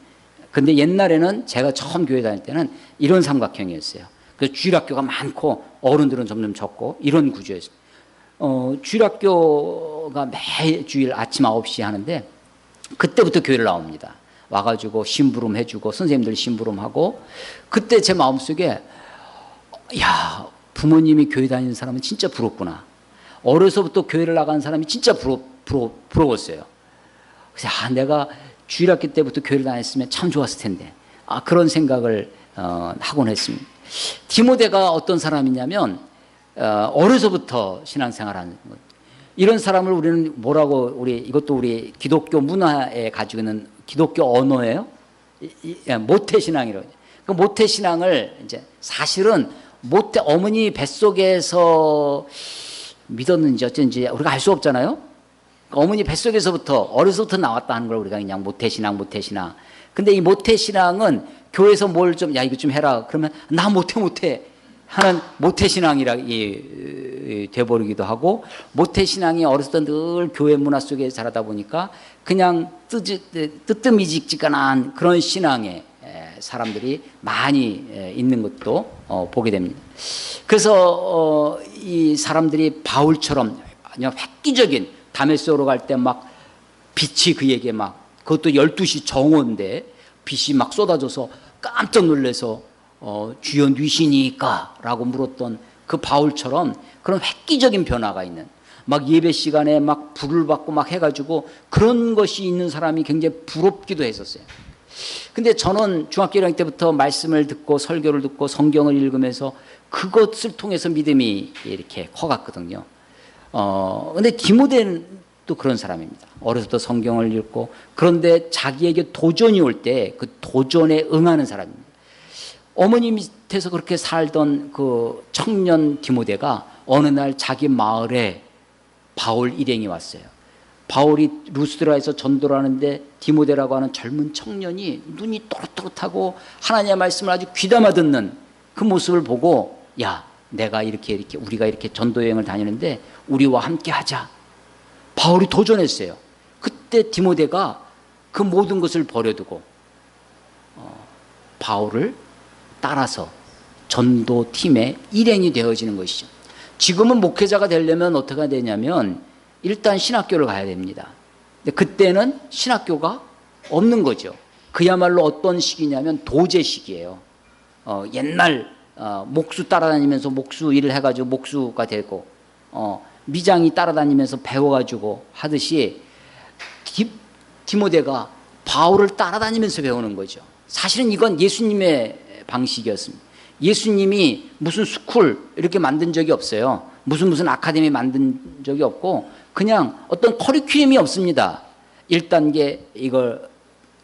근데 옛날에는 제가 처음 교회 다닐 때는 이런 삼각형이었어요. 그래서 주일학교가 많고 어른들은 점점 적고 이런 구조였어요. 주일학교가 매주일 아침 9시에 하는데 그때부터 교회를 나옵니다. 와가지고 심부름 해주고 선생님들 심부름하고 그때 제 마음속에 야, 부모님이 교회 다니는 사람은 진짜 부럽구나. 어려서부터 교회를 나가는 사람이 진짜 부러웠어요. 그래서 내가 주일학교 때부터 교회를 다녔으면 참 좋았을 텐데 그런 생각을 하곤 했습니다. 디모데가 어떤 사람이냐면 어려서부터 신앙생활하는 거예요. 이런 사람을 우리는 뭐라고 이것도 우리 기독교 문화에 가지고 있는 기독교 언어예요. 모태신앙이라고. 그 모태신앙을 이제 사실은 어머니 뱃속에서 믿었는지 어쩐지 우리가 알 수 없잖아요. 어머니 뱃속에서부터 어려서부터 나왔다 하는 걸 우리가 그냥 모태신앙. 근데 이 모태신앙은 교회에서 뭘 좀 야 이거 좀 해라 그러면 나 못해 하는 모태신앙이라 돼버리기도 하고 모태신앙이 어렸을 때 늘 교회 문화 속에 자라다 보니까 그냥 뜨뜻미직직한 그런 신앙에 사람들이 많이 있는 것도 보게 됩니다. 그래서 이 사람들이 바울처럼 그냥 획기적인 다메섹으로 갈 때 막 빛이 그에게 막 그것도 12시 정오인데 빛이 막 쏟아져서 깜짝 놀라서 주여 누이시니까 라고 물었던 그 바울처럼 그런 획기적인 변화가 있는 막 예배 시간에 막 불을 받고 막 해가지고 그런 것이 있는 사람이 굉장히 부럽기도 했었어요. 근데 저는 중학교 1학년 때부터 말씀을 듣고 설교를 듣고 성경을 읽으면서 그것을 통해서 믿음이 이렇게 커갔거든요. 근데 디모데는 또 그런 사람입니다. 어려서부터 성경을 읽고 그런데 자기에게 도전이 올 때 그 도전에 응하는 사람입니다. 어머니 밑에서 그렇게 살던 그 청년 디모데가 어느 날 자기 마을에 바울 일행이 왔어요. 바울이 루스드라에서 전도를 하는데 디모데라고 하는 젊은 청년이 눈이 또렷또렷하고 하나님의 말씀을 아주 귀담아 듣는 그 모습을 보고 야, 내가 이렇게 우리가 이렇게 전도 여행을 다니는데 우리와 함께 하자. 바울이 도전했어요. 그때 디모데가 그 모든 것을 버려두고 바울을 따라서 전도팀의 일행이 되어지는 것이죠. 지금은 목회자가 되려면 어떻게 되냐면 일단 신학교를 가야 됩니다. 근데 그때는 신학교가 없는 거죠. 그야말로 어떤 시기냐면 도제 시기예요. 옛날 목수 따라다니면서 목수 일을 해가지고 목수가 되고 미장이 따라다니면서 배워가지고 하듯이 디모데가 바울을 따라다니면서 배우는 거죠. 사실은 이건 예수님의 방식이었습니다. 예수님이 무슨 스쿨 이렇게 만든 적이 없어요. 무슨 아카데미 만든 적이 없고 그냥 어떤 커리큘럼이 없습니다. 1단계 이걸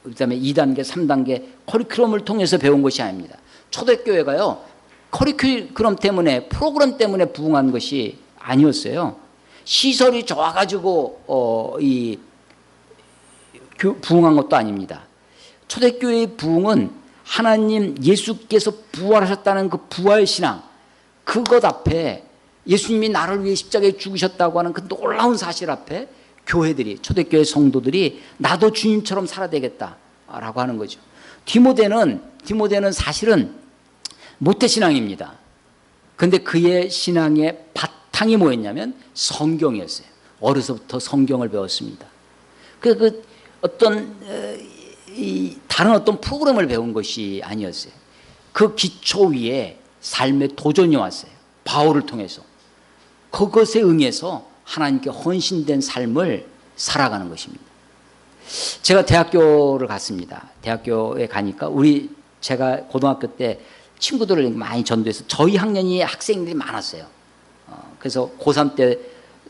그다음에 2단계, 3단계 커리큘럼을 통해서 배운 것이 아닙니다. 초대교회가요. 커리큘럼 때문에 프로그램 때문에 부흥한 것이 아니었어요. 시설이 좋아가지고 부흥한 것도 아닙니다. 초대교회의 부흥은 하나님 예수께서 부활하셨다는 그 부활신앙 그것 앞에 예수님이 나를 위해 십자가에 죽으셨다고 하는 그 놀라운 사실 앞에 교회들이 초대교회 성도들이 나도 주님처럼 살아야 되겠다라고 하는 거죠. 디모데는 사실은 모태신앙입니다. 그런데 그의 신앙의 바탕이 뭐였냐면 성경이었어요. 어려서부터 성경을 배웠습니다. 그 어떤 다른 어떤 프로그램을 배운 것이 아니었어요. 그 기초 위에 삶의 도전이 왔어요. 바울을 통해서. 그것에 응해서 하나님께 헌신된 삶을 살아가는 것입니다. 제가 대학교를 갔습니다. 대학교에 가니까 제가 고등학교 때 친구들을 많이 전도해서 저희 학년이 학생들이 많았어요. 그래서 고3 때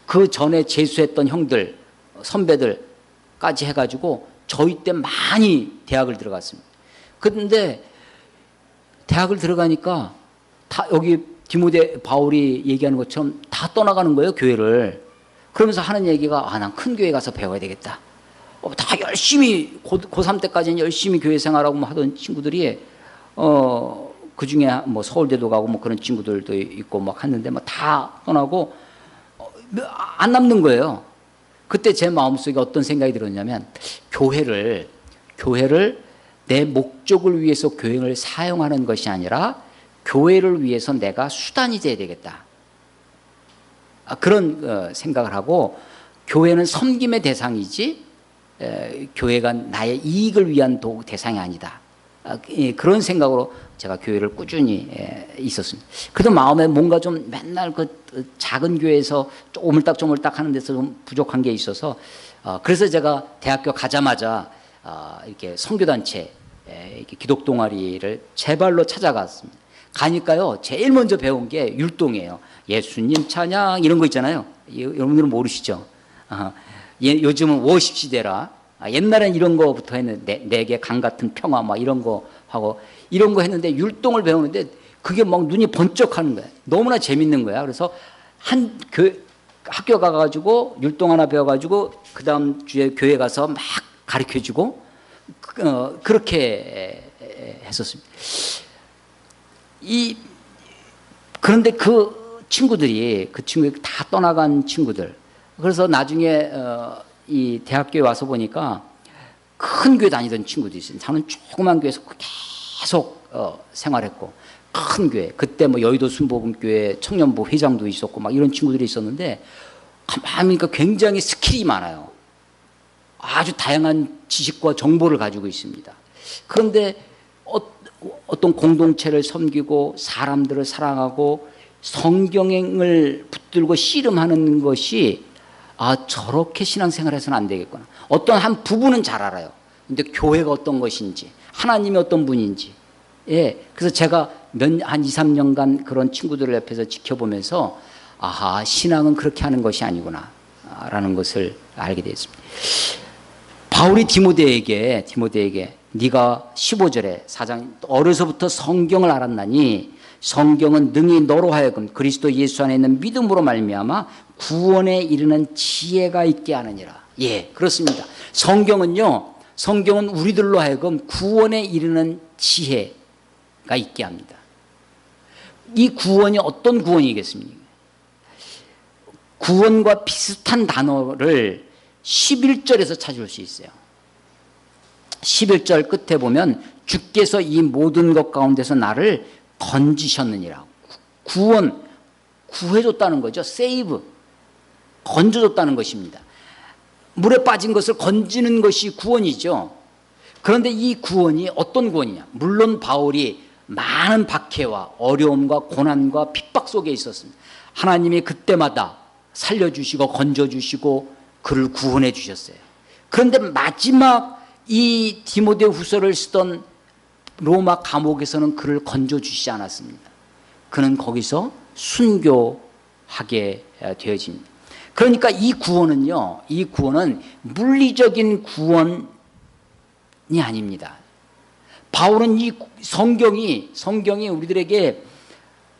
그 전에 재수했던 형들, 선배들까지 해가지고 저희 때 많이 대학을 들어갔습니다. 그런데 대학을 들어가니까 다 여기 디모데 바울이 얘기하는 것처럼 다 떠나가는 거예요, 교회를. 그러면서 하는 얘기가 난 큰 교회 가서 배워야 되겠다. 다 열심히 고3 때까지는 열심히 교회 생활하고 하던 친구들이 그 중에 뭐 서울대도 가고 뭐 그런 친구들도 있고 막 하는데 뭐 다 떠나고 안 남는 거예요. 그때 제 마음속에 어떤 생각이 들었냐면 교회를 내 목적을 위해서 교회를 사용하는 것이 아니라 교회를 위해서 내가 수단이 돼야 되겠다. 그런 생각을 하고 교회는 섬김의 대상이지 교회가 나의 이익을 위한 대상이 아니다. 그런 생각으로 제가 교회를 꾸준히 있었습니다. 그래도 마음에 뭔가 좀 맨날 그 작은 교회에서 오물딱조물딱 하는 데서 좀 부족한 게 있어서 그래서 제가 대학교 가자마자 이렇게 선교단체 이렇게 기독동아리를 제 발로 찾아갔습니다. 가니까요 제일 먼저 배운 게 율동이에요. 예수님 찬양 이런 거 있잖아요. 여러분들은 모르시죠? 요즘은 워십 시대라 옛날엔 이런 거부터 했는데 내게 강 같은 평화 막 이런 거 하고 이런 거 했는데 율동을 배우는데 그게 막 눈이 번쩍하는 거야. 너무나 재밌는 거야. 그래서 학교 가가지고 율동 하나 배워가지고 그 다음 주에 교회 가서 막 가르쳐주고 그렇게 했었습니다. 그런데 그 친구들이 다 떠나간 친구들. 그래서 나중에 이 대학교에 와서 보니까 큰 교회 다니던 친구도 있어요. 저는 조그만 교회에서 계속 생활했고 큰 교회. 그때 뭐 여의도 순복음교회 청년부 회장도 있었고 막 이런 친구들이 있었는데 가만히 보니까 굉장히 스킬이 많아요. 아주 다양한 지식과 정보를 가지고 있습니다. 그런데 어떤 공동체를 섬기고 사람들을 사랑하고 성경을 붙들고 씨름하는 것이 저렇게 신앙생활해서는 안 되겠구나. 어떤 한 부분은 잘 알아요. 근데 교회가 어떤 것인지 하나님이 어떤 분인지 그래서 제가 한 2, 3년간 그런 친구들을 옆에서 지켜보면서 신앙은 그렇게 하는 것이 아니구나 라는 것을 알게 되었습니다. 바울이 디모데에게 네가 15절에 4장 어려서부터 성경을 알았나니 성경은 능히 너로 하여금 그리스도 예수 안에 있는 믿음으로 말미암아 구원에 이르는 지혜가 있게 하느니라. 그렇습니다. 성경은 우리들로 하여금 구원에 이르는 지혜가 있게 합니다. 이 구원이 어떤 구원이겠습니까? 구원과 비슷한 단어를 11절에서 찾을 수 있어요. 11절 끝에 보면 주께서 이 모든 것 가운데서 나를 건지셨느니라. 구해줬다는 거죠. 세이브. 건져줬다는 것입니다. 물에 빠진 것을 건지는 것이 구원이죠. 그런데 이 구원이 어떤 구원이냐? 물론 바울이 많은 박해와 어려움과 고난과 핍박 속에 있었습니다. 하나님이 그때마다 살려주시고 건져주시고 그를 구원해 주셨어요. 그런데 마지막 이 디모데 후서를 쓰던 로마 감옥에서는 그를 건져주시지 않았습니다. 그는 거기서 순교하게 되어집니다. 그러니까 이 구원은 물리적인 구원이 아닙니다. 바울은 이 성경이 우리들에게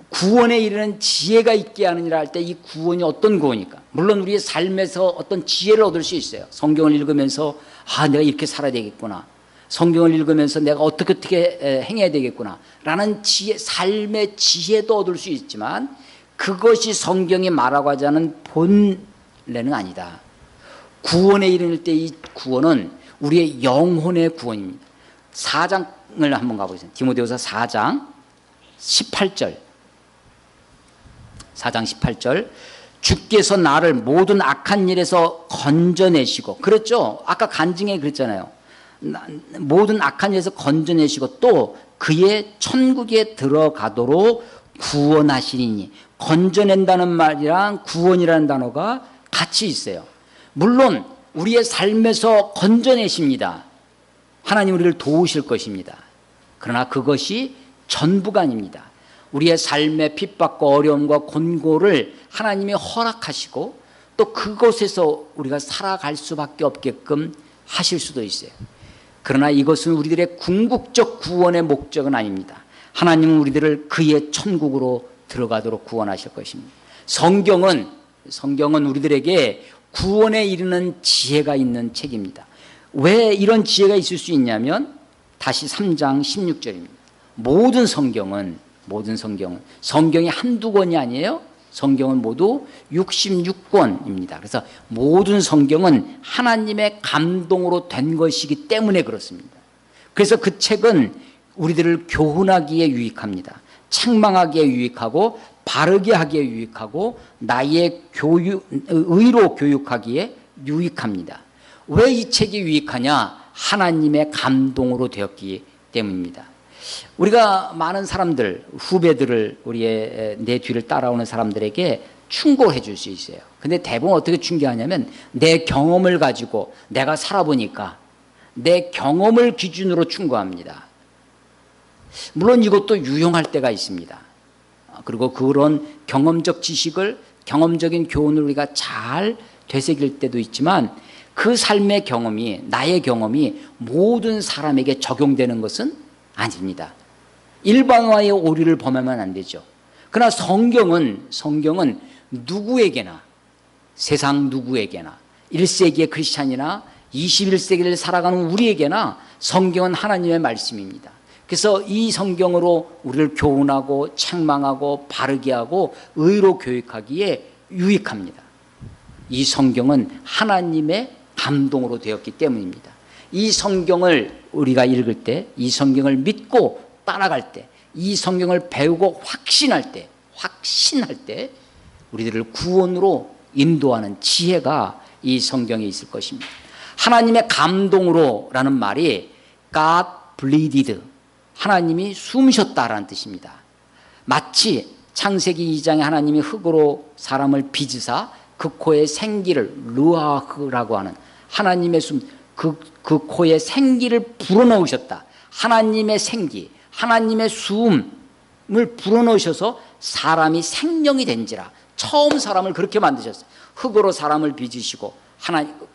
구원에 이르는 지혜가 있게 하느니라 할 때 이 구원이 어떤 구원일까? 물론 우리의 삶에서 어떤 지혜를 얻을 수 있어요. 성경을 읽으면서 내가 이렇게 살아야 되겠구나. 성경을 읽으면서 내가 어떻게 행해야 되겠구나 라는 삶의 지혜도 얻을 수 있지만 그것이 성경이 말하고 하지 않은 본래는 아니다. 구원에 이르는 때 이 구원은 우리의 영혼의 구원입니다. 4장을 한번 가보세요. 디모데후서 4장 18절. 4장 18절. 주께서 나를 모든 악한 일에서 건져내시고, 그랬죠? 아까 간증에 그랬잖아요. 모든 악한 일에서 건져내시고 또 그의 천국에 들어가도록 구원하시리니, 건져낸다는 말이랑 구원이라는 단어가 같이 있어요. 물론 우리의 삶에서 건져내십니다. 하나님 우리를 도우실 것입니다. 그러나 그것이 전부가 아닙니다. 우리의 삶의 핍박과 어려움과 곤고를 하나님이 허락하시고 또 그곳에서 우리가 살아갈 수밖에 없게끔 하실 수도 있어요. 그러나 이것은 우리들의 궁극적 구원의 목적은 아닙니다. 하나님은 우리들을 그의 천국으로 들어가도록 구원하실 것입니다. 성경은 우리들에게 구원에 이르는 지혜가 있는 책입니다. 왜 이런 지혜가 있을 수 있냐면 다시 3장 16절입니다. 모든 성경이 한두 권이 아니에요. 성경은 모두 66권입니다. 그래서 모든 성경은 하나님의 감동으로 된 것이기 때문에 그렇습니다. 그래서 그 책은 우리들을 교훈하기에 유익합니다. 책망하기에 유익하고 바르게 하기에 유익하고 나의 의로 교육하기에 유익합니다. 왜 이 책이 유익하냐? 하나님의 감동으로 되었기 때문입니다. 우리가 많은 사람들, 후배들을 우리의 내 뒤를 따라오는 사람들에게 충고해 줄 수 있어요. 근데 대부분 어떻게 충고하냐면 내 경험을 가지고 내가 살아보니까 내 경험을 기준으로 충고합니다. 물론 이것도 유용할 때가 있습니다. 그리고 그런 경험적 지식을, 경험적인 교훈을 우리가 잘 되새길 때도 있지만 그 삶의 경험이, 나의 경험이 모든 사람에게 적용되는 것은 아닙니다. 일반화의 오류를 범하면 안 되죠. 그러나 성경은 누구에게나, 세상 누구에게나, 1세기의 크리스찬이나 21세기를 살아가는 우리에게나 성경은 하나님의 말씀입니다. 그래서 이 성경으로 우리를 교훈하고 책망하고 바르게 하고 의로 교육하기에 유익합니다. 이 성경은 하나님의 감동으로 되었기 때문입니다. 이 성경을 우리가 읽을 때, 이 성경을 믿고 따라갈 때, 이 성경을 배우고 확신할 때 우리들을 구원으로 인도하는 지혜가 이 성경에 있을 것입니다. 하나님의 감동으로라는 말이 God breathed, 하나님이 숨쉬었다라는 뜻입니다. 마치 창세기 2장에 하나님이 흙으로 사람을 빚으사 그 코에 생기를, 루아흐라고 하는 하나님의 숨, 그 코에 생기를 불어넣으셨다. 하나님의 생기, 하나님의 숨을 불어넣으셔서 사람이 생명이 된지라. 처음 사람을 그렇게 만드셨어요. 흙으로 사람을 빚으시고,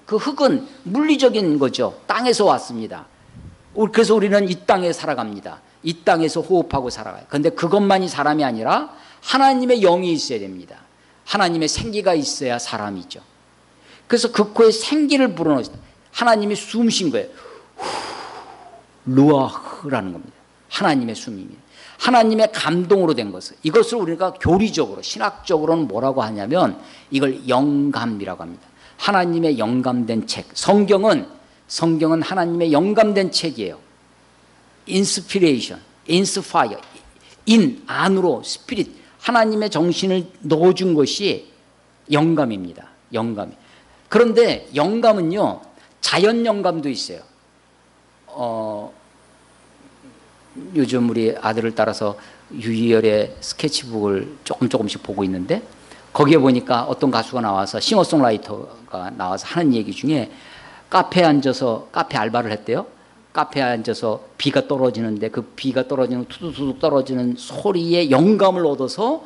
그 흙은 물리적인 거죠. 땅에서 왔습니다. 그래서 우리는 이 땅에 살아갑니다. 이 땅에서 호흡하고 살아가요. 그런데 그것만이 사람이 아니라 하나님의 영이 있어야 됩니다. 하나님의 생기가 있어야 사람이죠. 그래서 그 코에 생기를 불어넣으셨다. 하나님이 숨 쉰 거예요. 루아흐라는 겁니다. 하나님의 숨입니다. 하나님의 감동으로 된 것을, 이것을 우리가 교리적으로, 신학적으로는 뭐라고 하냐면 이걸 영감이라고 합니다. 하나님의 영감된 책. 성경은 하나님의 영감된 책이에요. inspiration, inspire, 안으로, spirit, 하나님의 정신을 넣어준 것이 영감입니다. 영감이. 그런데 영감은요, 자연 영감도 있어요. 요즘 우리 아들을 따라서 유희열의 스케치북을 조금씩 보고 있는데 거기에 보니까 어떤 가수가 나와서, 싱어송라이터가 나와서 하는 얘기 중에 카페에 앉아서 카페 알바를 했대요. 카페에 앉아서 비가 떨어지는데 그 비가 떨어지는 투둑투둑 떨어지는 소리에 영감을 얻어서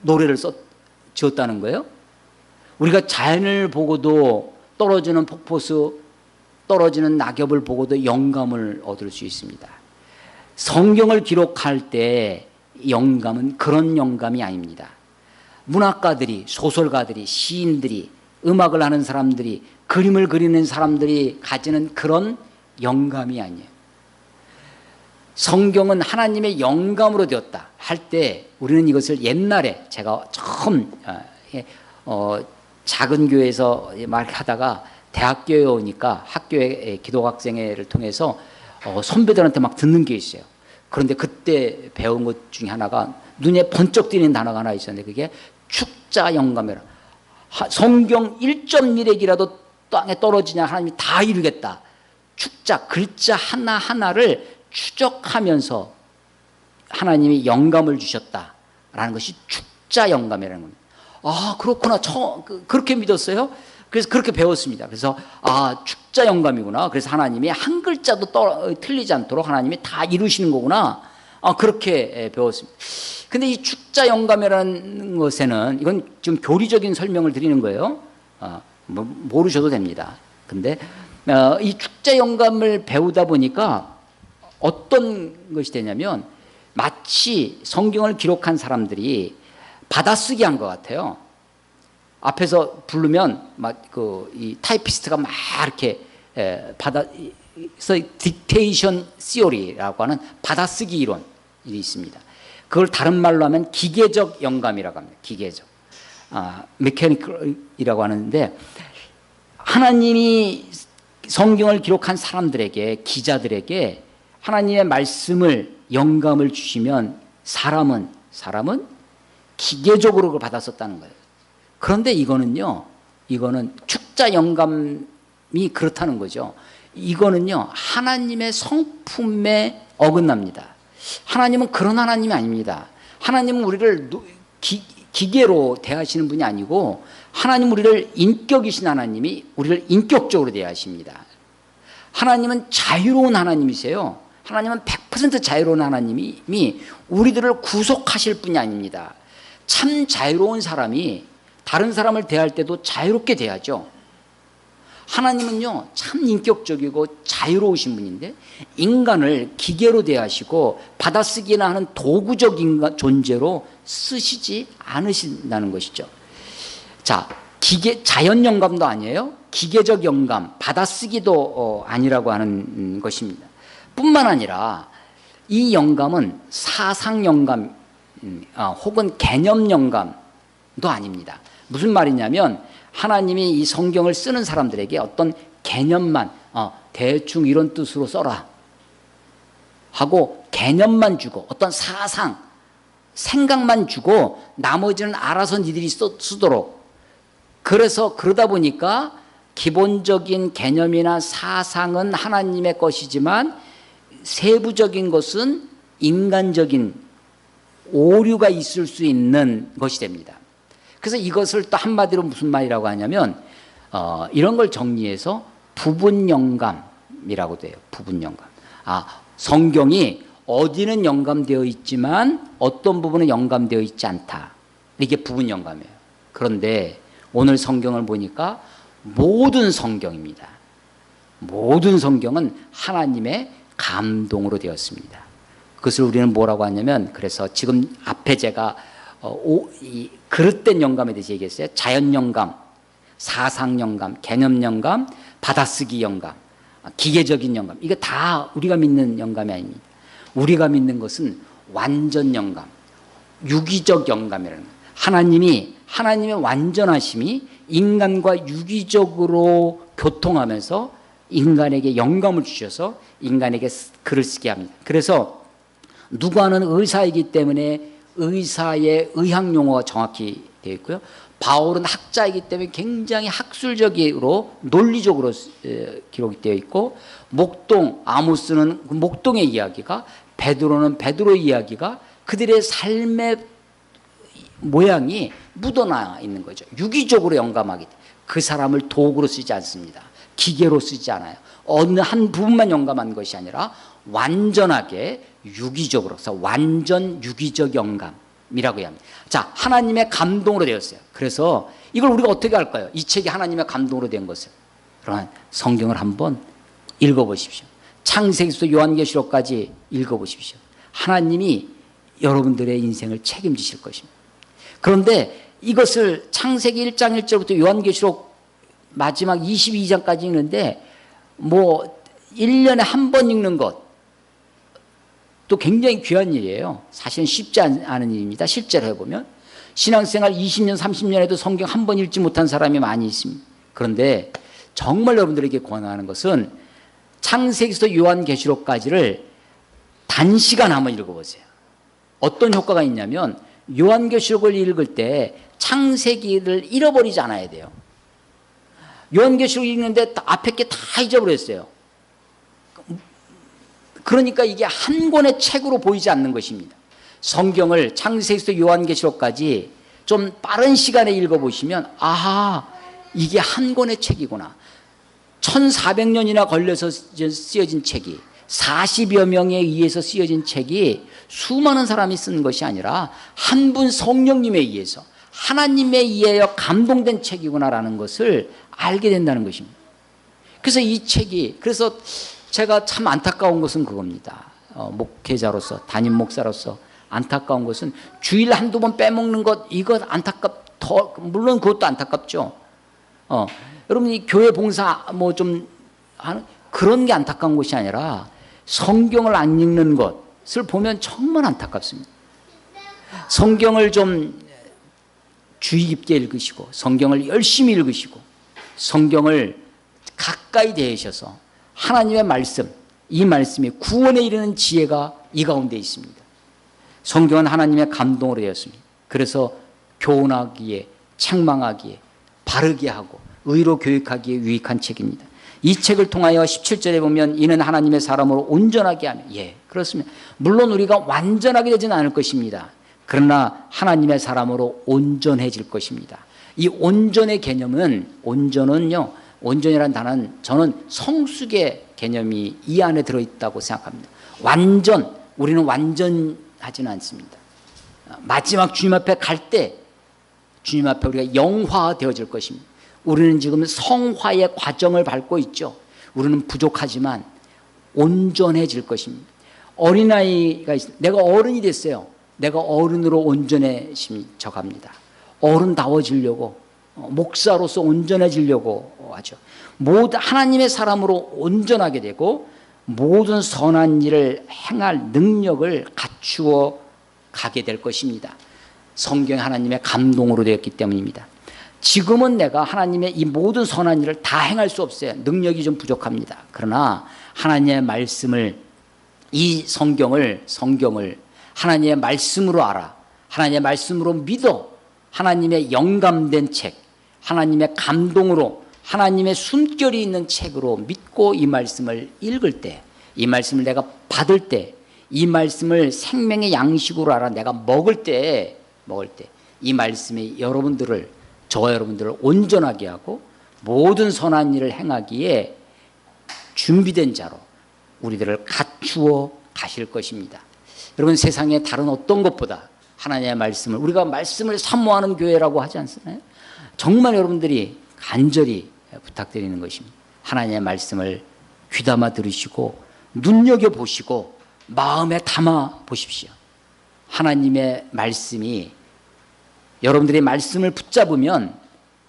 노래를 지었다는 거예요. 우리가 자연을 보고도 떨어지는 폭포수, 떨어지는 낙엽을 보고도 영감을 얻을 수 있습니다. 성경을 기록할 때 영감은 그런 영감이 아닙니다. 문학가들이, 소설가들이, 시인들이, 음악을 하는 사람들이, 그림을 그리는 사람들이 가지는 그런 영감이 아니에요. 성경은 하나님의 영감으로 되었다 할 때 우리는 이것을 옛날에 제가 처음 작은 교회에서 말하다가 대학교에 오니까 학교에 기독학생회를 통해서 선배들한테 막 듣는 게 있어요. 그런데 그때 배운 것 중에 하나가 눈에 번쩍 띄는 단어가 하나 있었는데 그게 축자 영감이라. 성경 1.1핵이라도 땅에 떨어지냐 하나님이 다 이루겠다. 축자 글자 하나하나를 추적하면서 하나님이 영감을 주셨다라는 것이 축자 영감이라는 겁니다. 아 그렇구나. 그렇게 믿었어요. 그래서 그렇게 배웠습니다. 그래서 축자 영감이구나. 그래서 하나님이 한 글자도 틀리지 않도록 하나님이 다 이루시는 거구나. 그렇게 배웠습니다. 근데 이 축자 영감이라는 것에는 이건 좀 교리적인 설명을 드리는 거예요. 모르셔도 됩니다. 근데 이 축자 영감을 배우다 보니까 어떤 것이 되냐면 마치 성경을 기록한 사람들이 받아쓰기 한 것 같아요. 앞에서 부르면 이 타이피스트가 막 이렇게 딕테이션 시오리라고 하는 받아쓰기 이론이 있습니다. 그걸 다른 말로 하면 기계적 영감이라고 합니다. 기계적. 메커니컬이라고 하는데 하나님이 성경을 기록한 사람들에게, 기자들에게 하나님의 말씀을 영감을 주시면 사람은 기계적으로 그걸 받았었다는 거예요. 그런데 이거는 축자 영감이 그렇다는 거죠. 이거는요 하나님의 성품에 어긋납니다. 하나님은 그런 하나님이 아닙니다. 하나님은 우리를 기계로 대하시는 분이 아니고 하나님은 우리를 인격이신 하나님이 우리를 인격적으로 대하십니다. 하나님은 자유로운 하나님이세요. 하나님은 100% 자유로운 하나님이 우리들을 구속하실 분이 아닙니다. 참 자유로운 사람이 다른 사람을 대할 때도 자유롭게 대하죠. 하나님은요 참 인격적이고 자유로우신 분인데 인간을 기계로 대하시고 받아쓰기나 하는 도구적 존재로 쓰시지 않으신다는 것이죠. 자, 자연 영감도 아니에요. 기계적 영감, 받아쓰기도 아니라고 하는 것입니다. 뿐만 아니라 이 영감은 사상 영감 혹은 개념 영감도 아닙니다. 무슨 말이냐면 하나님이 이 성경을 쓰는 사람들에게 어떤 개념만 대충 이런 뜻으로 써라 하고 개념만 주고 어떤 사상, 생각만 주고 나머지는 알아서 니들이 쓰도록. 그래서 그러다 보니까 기본적인 개념이나 사상은 하나님의 것이지만 세부적인 것은 인간적인 오류가 있을 수 있는 것이 됩니다. 그래서 이것을 또 한마디로 무슨 말이라고 하냐면 이런 걸 정리해서 부분 영감이라고 돼요. 부분 영감. 성경이 어디는 영감되어 있지만 어떤 부분은 영감되어 있지 않다. 이게 부분 영감이에요. 그런데 오늘 성경을 보니까 모든 성경입니다. 모든 성경은 하나님의 감동으로 되었습니다. 그것을 우리는 뭐라고 하냐면 그래서 지금 앞에 제가 그릇된 영감에 대해서 얘기했어요. 자연 영감, 사상 영감, 개념 영감, 받아쓰기 영감, 기계적인 영감. 이거 다 우리가 믿는 영감이 아닙니다. 우리가 믿는 것은 완전 영감, 유기적 영감이라는 거예요. 하나님의 완전하심이 인간과 유기적으로 교통하면서 인간에게 영감을 주셔서 인간에게 글을 쓰게 합니다. 그래서 누가는 의사이기 때문에 의사의 의학 용어가 정확히 되어 있고요. 바울은 학자이기 때문에 굉장히 학술적으로 논리적으로 기록이 되어 있고, 아모스는 목동의 이야기가, 베드로는 베드로의 이야기가 그들의 삶의 모양이 묻어나 있는 거죠. 유기적으로 영감하기 때문에 그 사람을 도구로 쓰지 않습니다. 기계로 쓰지 않아요. 어느 한 부분만 영감한 것이 아니라 완전하게 유기적으로서 완전 유기적 영감이라고 해야 합니다. 자, 하나님의 감동으로 되었어요. 그래서 이걸 우리가 어떻게 할까요? 이 책이 하나님의 감동으로 된 것을. 그러면 성경을 한번 읽어보십시오. 창세기부터 요한계시록까지 읽어보십시오. 하나님이 여러분들의 인생을 책임지실 것입니다. 그런데 이것을 창세기 1장 1절부터 요한계시록 마지막 22장까지 읽는데 뭐 1년에 한 번 읽는 것도 굉장히 귀한 일이에요. 사실은 쉽지 않은 일입니다. 실제로 해보면 신앙생활 20년 30년 해도 성경 한 번 읽지 못한 사람이 많이 있습니다. 그런데 정말 여러분들에게 권하는 것은 창세기부터 요한계시록까지를 단시간 한번 읽어보세요. 어떤 효과가 있냐면 요한계시록을 읽을 때 창세기를 잃어버리지 않아야 돼요. 요한계시록 읽는데 앞에 게 다 잊어버렸어요. 그러니까 이게 한 권의 책으로 보이지 않는 것입니다. 성경을 창세기부터 요한계시록까지 좀 빠른 시간에 읽어보시면 아하, 이게 한 권의 책이구나. 1400년이나 걸려서 쓰여진 책이 40여 명에 의해서 쓰여진 책이 수많은 사람이 쓴 것이 아니라 한 분 성령님에 의해서 하나님에 의하여 감동된 책이구나라는 것을 알게 된다는 것입니다. 그래서 이 책이, 그래서 제가 참 안타까운 것은 그겁니다. 목회자로서, 담임 목사로서 안타까운 것은 주일 한두 번 빼먹는 것, 이것 물론 그것도 안타깝죠. 여러분이 교회 봉사 뭐 좀 하는 그런 게 안타까운 것이 아니라 성경을 안 읽는 것을 보면 정말 안타깝습니다. 성경을 좀 주의 깊게 읽으시고 성경을 열심히 읽으시고 성경을 가까이 대하셔서 하나님의 말씀, 이 말씀이 구원에 이르는 지혜가 이 가운데 있습니다. 성경은 하나님의 감동으로 되었습니다. 그래서 교훈하기에, 책망하기에, 바르게 하고 의로 교육하기에 유익한 책입니다. 이 책을 통하여 17절에 보면 이는 하나님의 사람으로 온전하게 하며, 예, 그렇습니다. 물론 우리가 완전하게 되지는 않을 것입니다. 그러나 하나님의 사람으로 온전해질 것입니다. 이 온전의 개념은, 온전이라는 단어는 저는 성숙의 개념이 이 안에 들어있다고 생각합니다. 우리는 완전하지는 않습니다. 마지막 주님 앞에 갈 때 주님 앞에 우리가 영화되어질 것입니다. 우리는 지금 성화의 과정을 밟고 있죠. 우리는 부족하지만 온전해질 것입니다. 어린아이가 내가 어른이 됐어요. 내가 어른으로 온전해져 갑니다. 어른다워지려고, 목사로서 온전해지려고 하죠. 하나님의 사람으로 온전하게 되고 모든 선한 일을 행할 능력을 갖추어 가게 될 것입니다. 성경이 하나님의 감동으로 되었기 때문입니다. 지금은 내가 하나님의 이 모든 선한 일을 다 행할 수 없어요. 능력이 좀 부족합니다. 그러나 하나님의 말씀을, 이 성경을 하나님의 말씀으로 알아, 하나님의 말씀으로 믿어, 하나님의 영감된 책, 하나님의 감동으로, 하나님의 숨결이 있는 책으로 믿고 이 말씀을 읽을 때, 이 말씀을 내가 받을 때, 이 말씀을 생명의 양식으로 알아 내가 먹을 때 이 말씀이 저와 여러분들을 온전하게 하고 모든 선한 일을 행하기에 준비된 자로 우리들을 갖추어 가실 것입니다. 여러분, 세상에 다른 어떤 것보다 하나님의 말씀을, 우리가 말씀을 사모하는 교회라고 하지 않습니까? 정말 여러분들이 간절히 부탁드리는 것입니다. 하나님의 말씀을 귀담아 들으시고 눈여겨보시고 마음에 담아 보십시오. 하나님의 말씀이, 여러분들의 말씀을 붙잡으면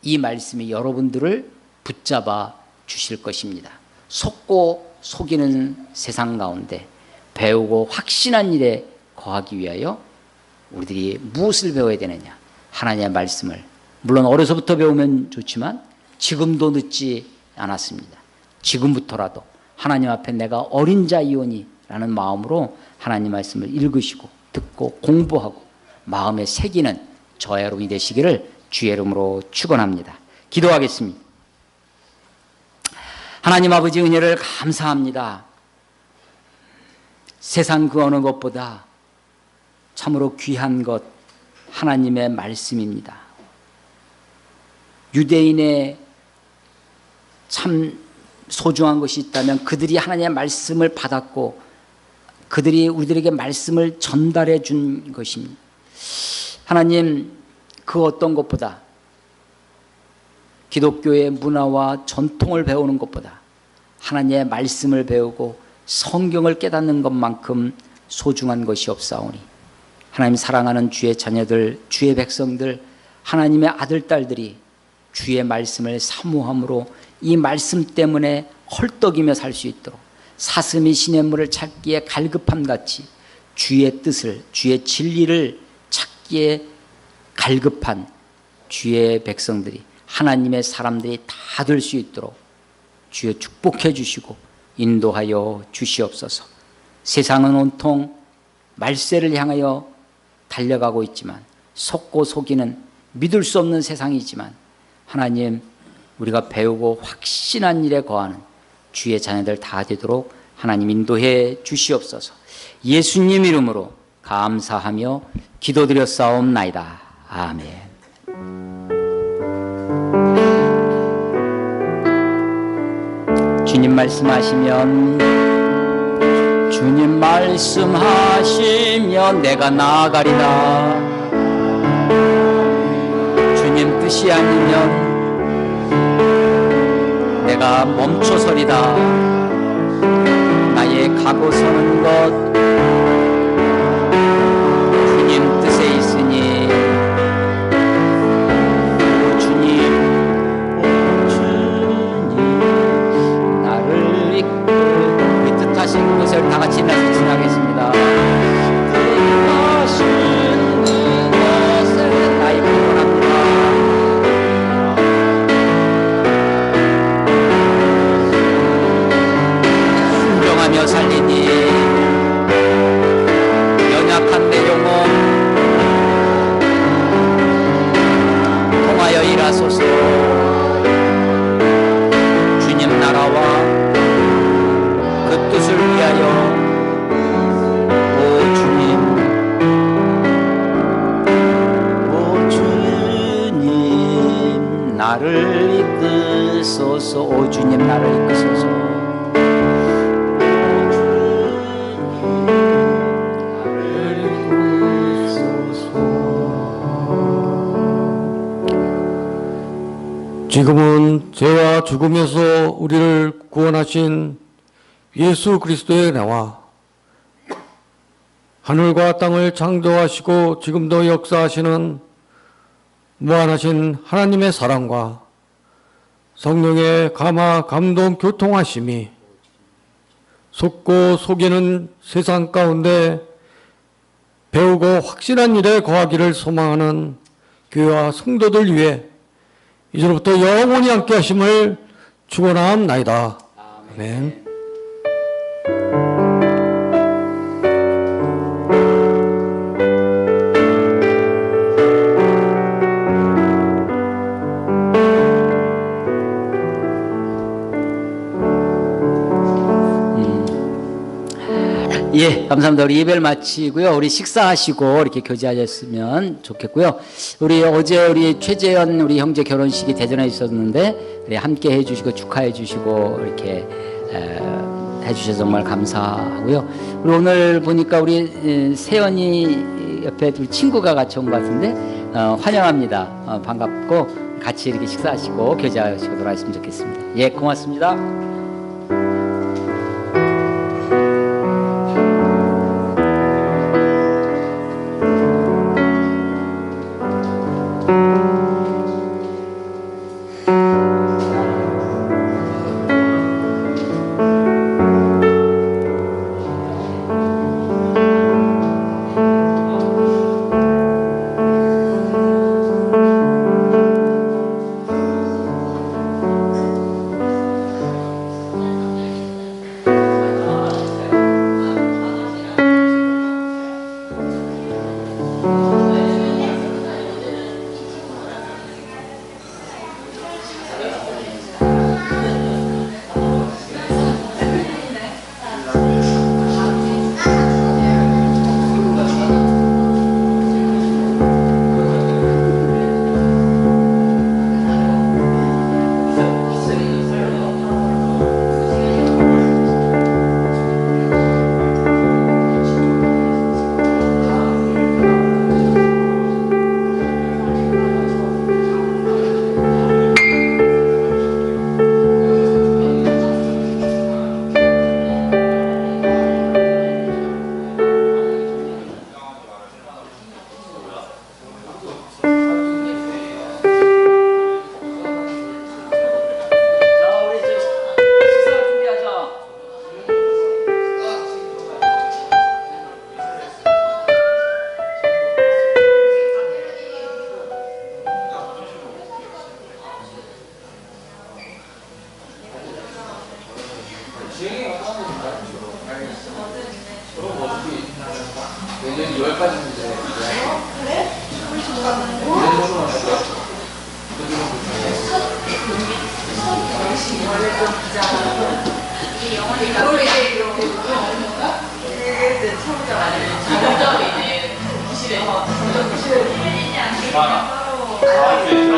이 말씀이 여러분들을 붙잡아 주실 것입니다. 속고 속이는 세상 가운데 배우고 확신한 일에 거하기 위하여 우리들이 무엇을 배워야 되느냐? 하나님의 말씀을, 물론 어려서부터 배우면 좋지만 지금도 늦지 않았습니다. 지금부터라도 하나님 앞에 내가 어린 자이오니 라는 마음으로 하나님 말씀을 읽으시고 듣고 공부하고 마음에 새기는 저와 여러분이 되시기를 주의 이름으로 축원합니다. 기도하겠습니다. 하나님 아버지, 은혜를 감사합니다. 세상 그 어느 것보다 참으로 귀한 것 하나님의 말씀입니다. 유대인의 참 소중한 것이 있다면 그들이 하나님의 말씀을 받았고 그들이 우리들에게 말씀을 전달해 준 것입니다. 하나님, 그 어떤 것보다 기독교의 문화와 전통을 배우는 것보다 하나님의 말씀을 배우고 성경을 깨닫는 것만큼 소중한 것이 없사오니 하나님 사랑하는 주의 자녀들, 주의 백성들, 하나님의 아들, 딸들이 주의 말씀을 사모함으로 이 말씀 때문에 헐떡이며 살 수 있도록 사슴이 시냇물을 찾기에 갈급함같이 주의 뜻을, 주의 진리를 찾기에 갈급한 주의 백성들이, 하나님의 사람들이 다 될 수 있도록 주여 축복해 주시고 인도하여 주시옵소서. 세상은 온통 말세를 향하여 달려가고 있지만, 속고 속이는 믿을 수 없는 세상이지만, 하나님, 우리가 배우고 확신한 일에 거하는 주의 자녀들 다 되도록 하나님 인도해 주시옵소서. 예수님 이름으로 감사하며 기도드렸사옵나이다. 아멘. 주님 말씀하시면, 주님 말씀하시면 내가 나아가리라. 주님 뜻이 아니면 내가 멈춰서리다. 나의 가고 서는 것 주님 뜻에 있으니, 주님 나를 이끌, 우리 뜻하신 것을 다 같이 나서 지나겠습니다. 뜻하신 그것을 나 이끌어갑니다. 순종하며 살리니 연약한 내 영혼 통하여 일하소서. 주님 나라와 그 뜻을 위하여, 오 주님, 오 주님 나를 이끄소서. 오 주님 나를 이끄소서. 지금은 죄와 죽음에서 우리를 구원하신 예수 그리스도의 은혜와 하늘과 땅을 창조하시고 지금도 역사하시는 무한하신 하나님의 사랑과 성령의 감화 감동 교통하심이 속고 속이는 세상 가운데 배우고 확실한 일에 거하기를 소망하는 교회와 성도들 위해 이제부터 영원히 함께 하심을 축원하옵나이다. 아멘. 예, 감사합니다. 우리 예배를 마치고요. 우리 식사하시고 이렇게 교제하셨으면 좋겠고요. 우리 어제 우리 최재현 우리 형제 결혼식이 대전에 있었는데 함께 해주시고 축하해 주시고 이렇게 해주셔서 정말 감사하고요. 우리 오늘 보니까 우리 세연이 옆에 둘 친구가 같이 온 것 같은데 환영합니다. 반갑고 같이 이렇게 식사하시고 교제하시도록 하시면 좋겠습니다. 예, 고맙습니다. 아,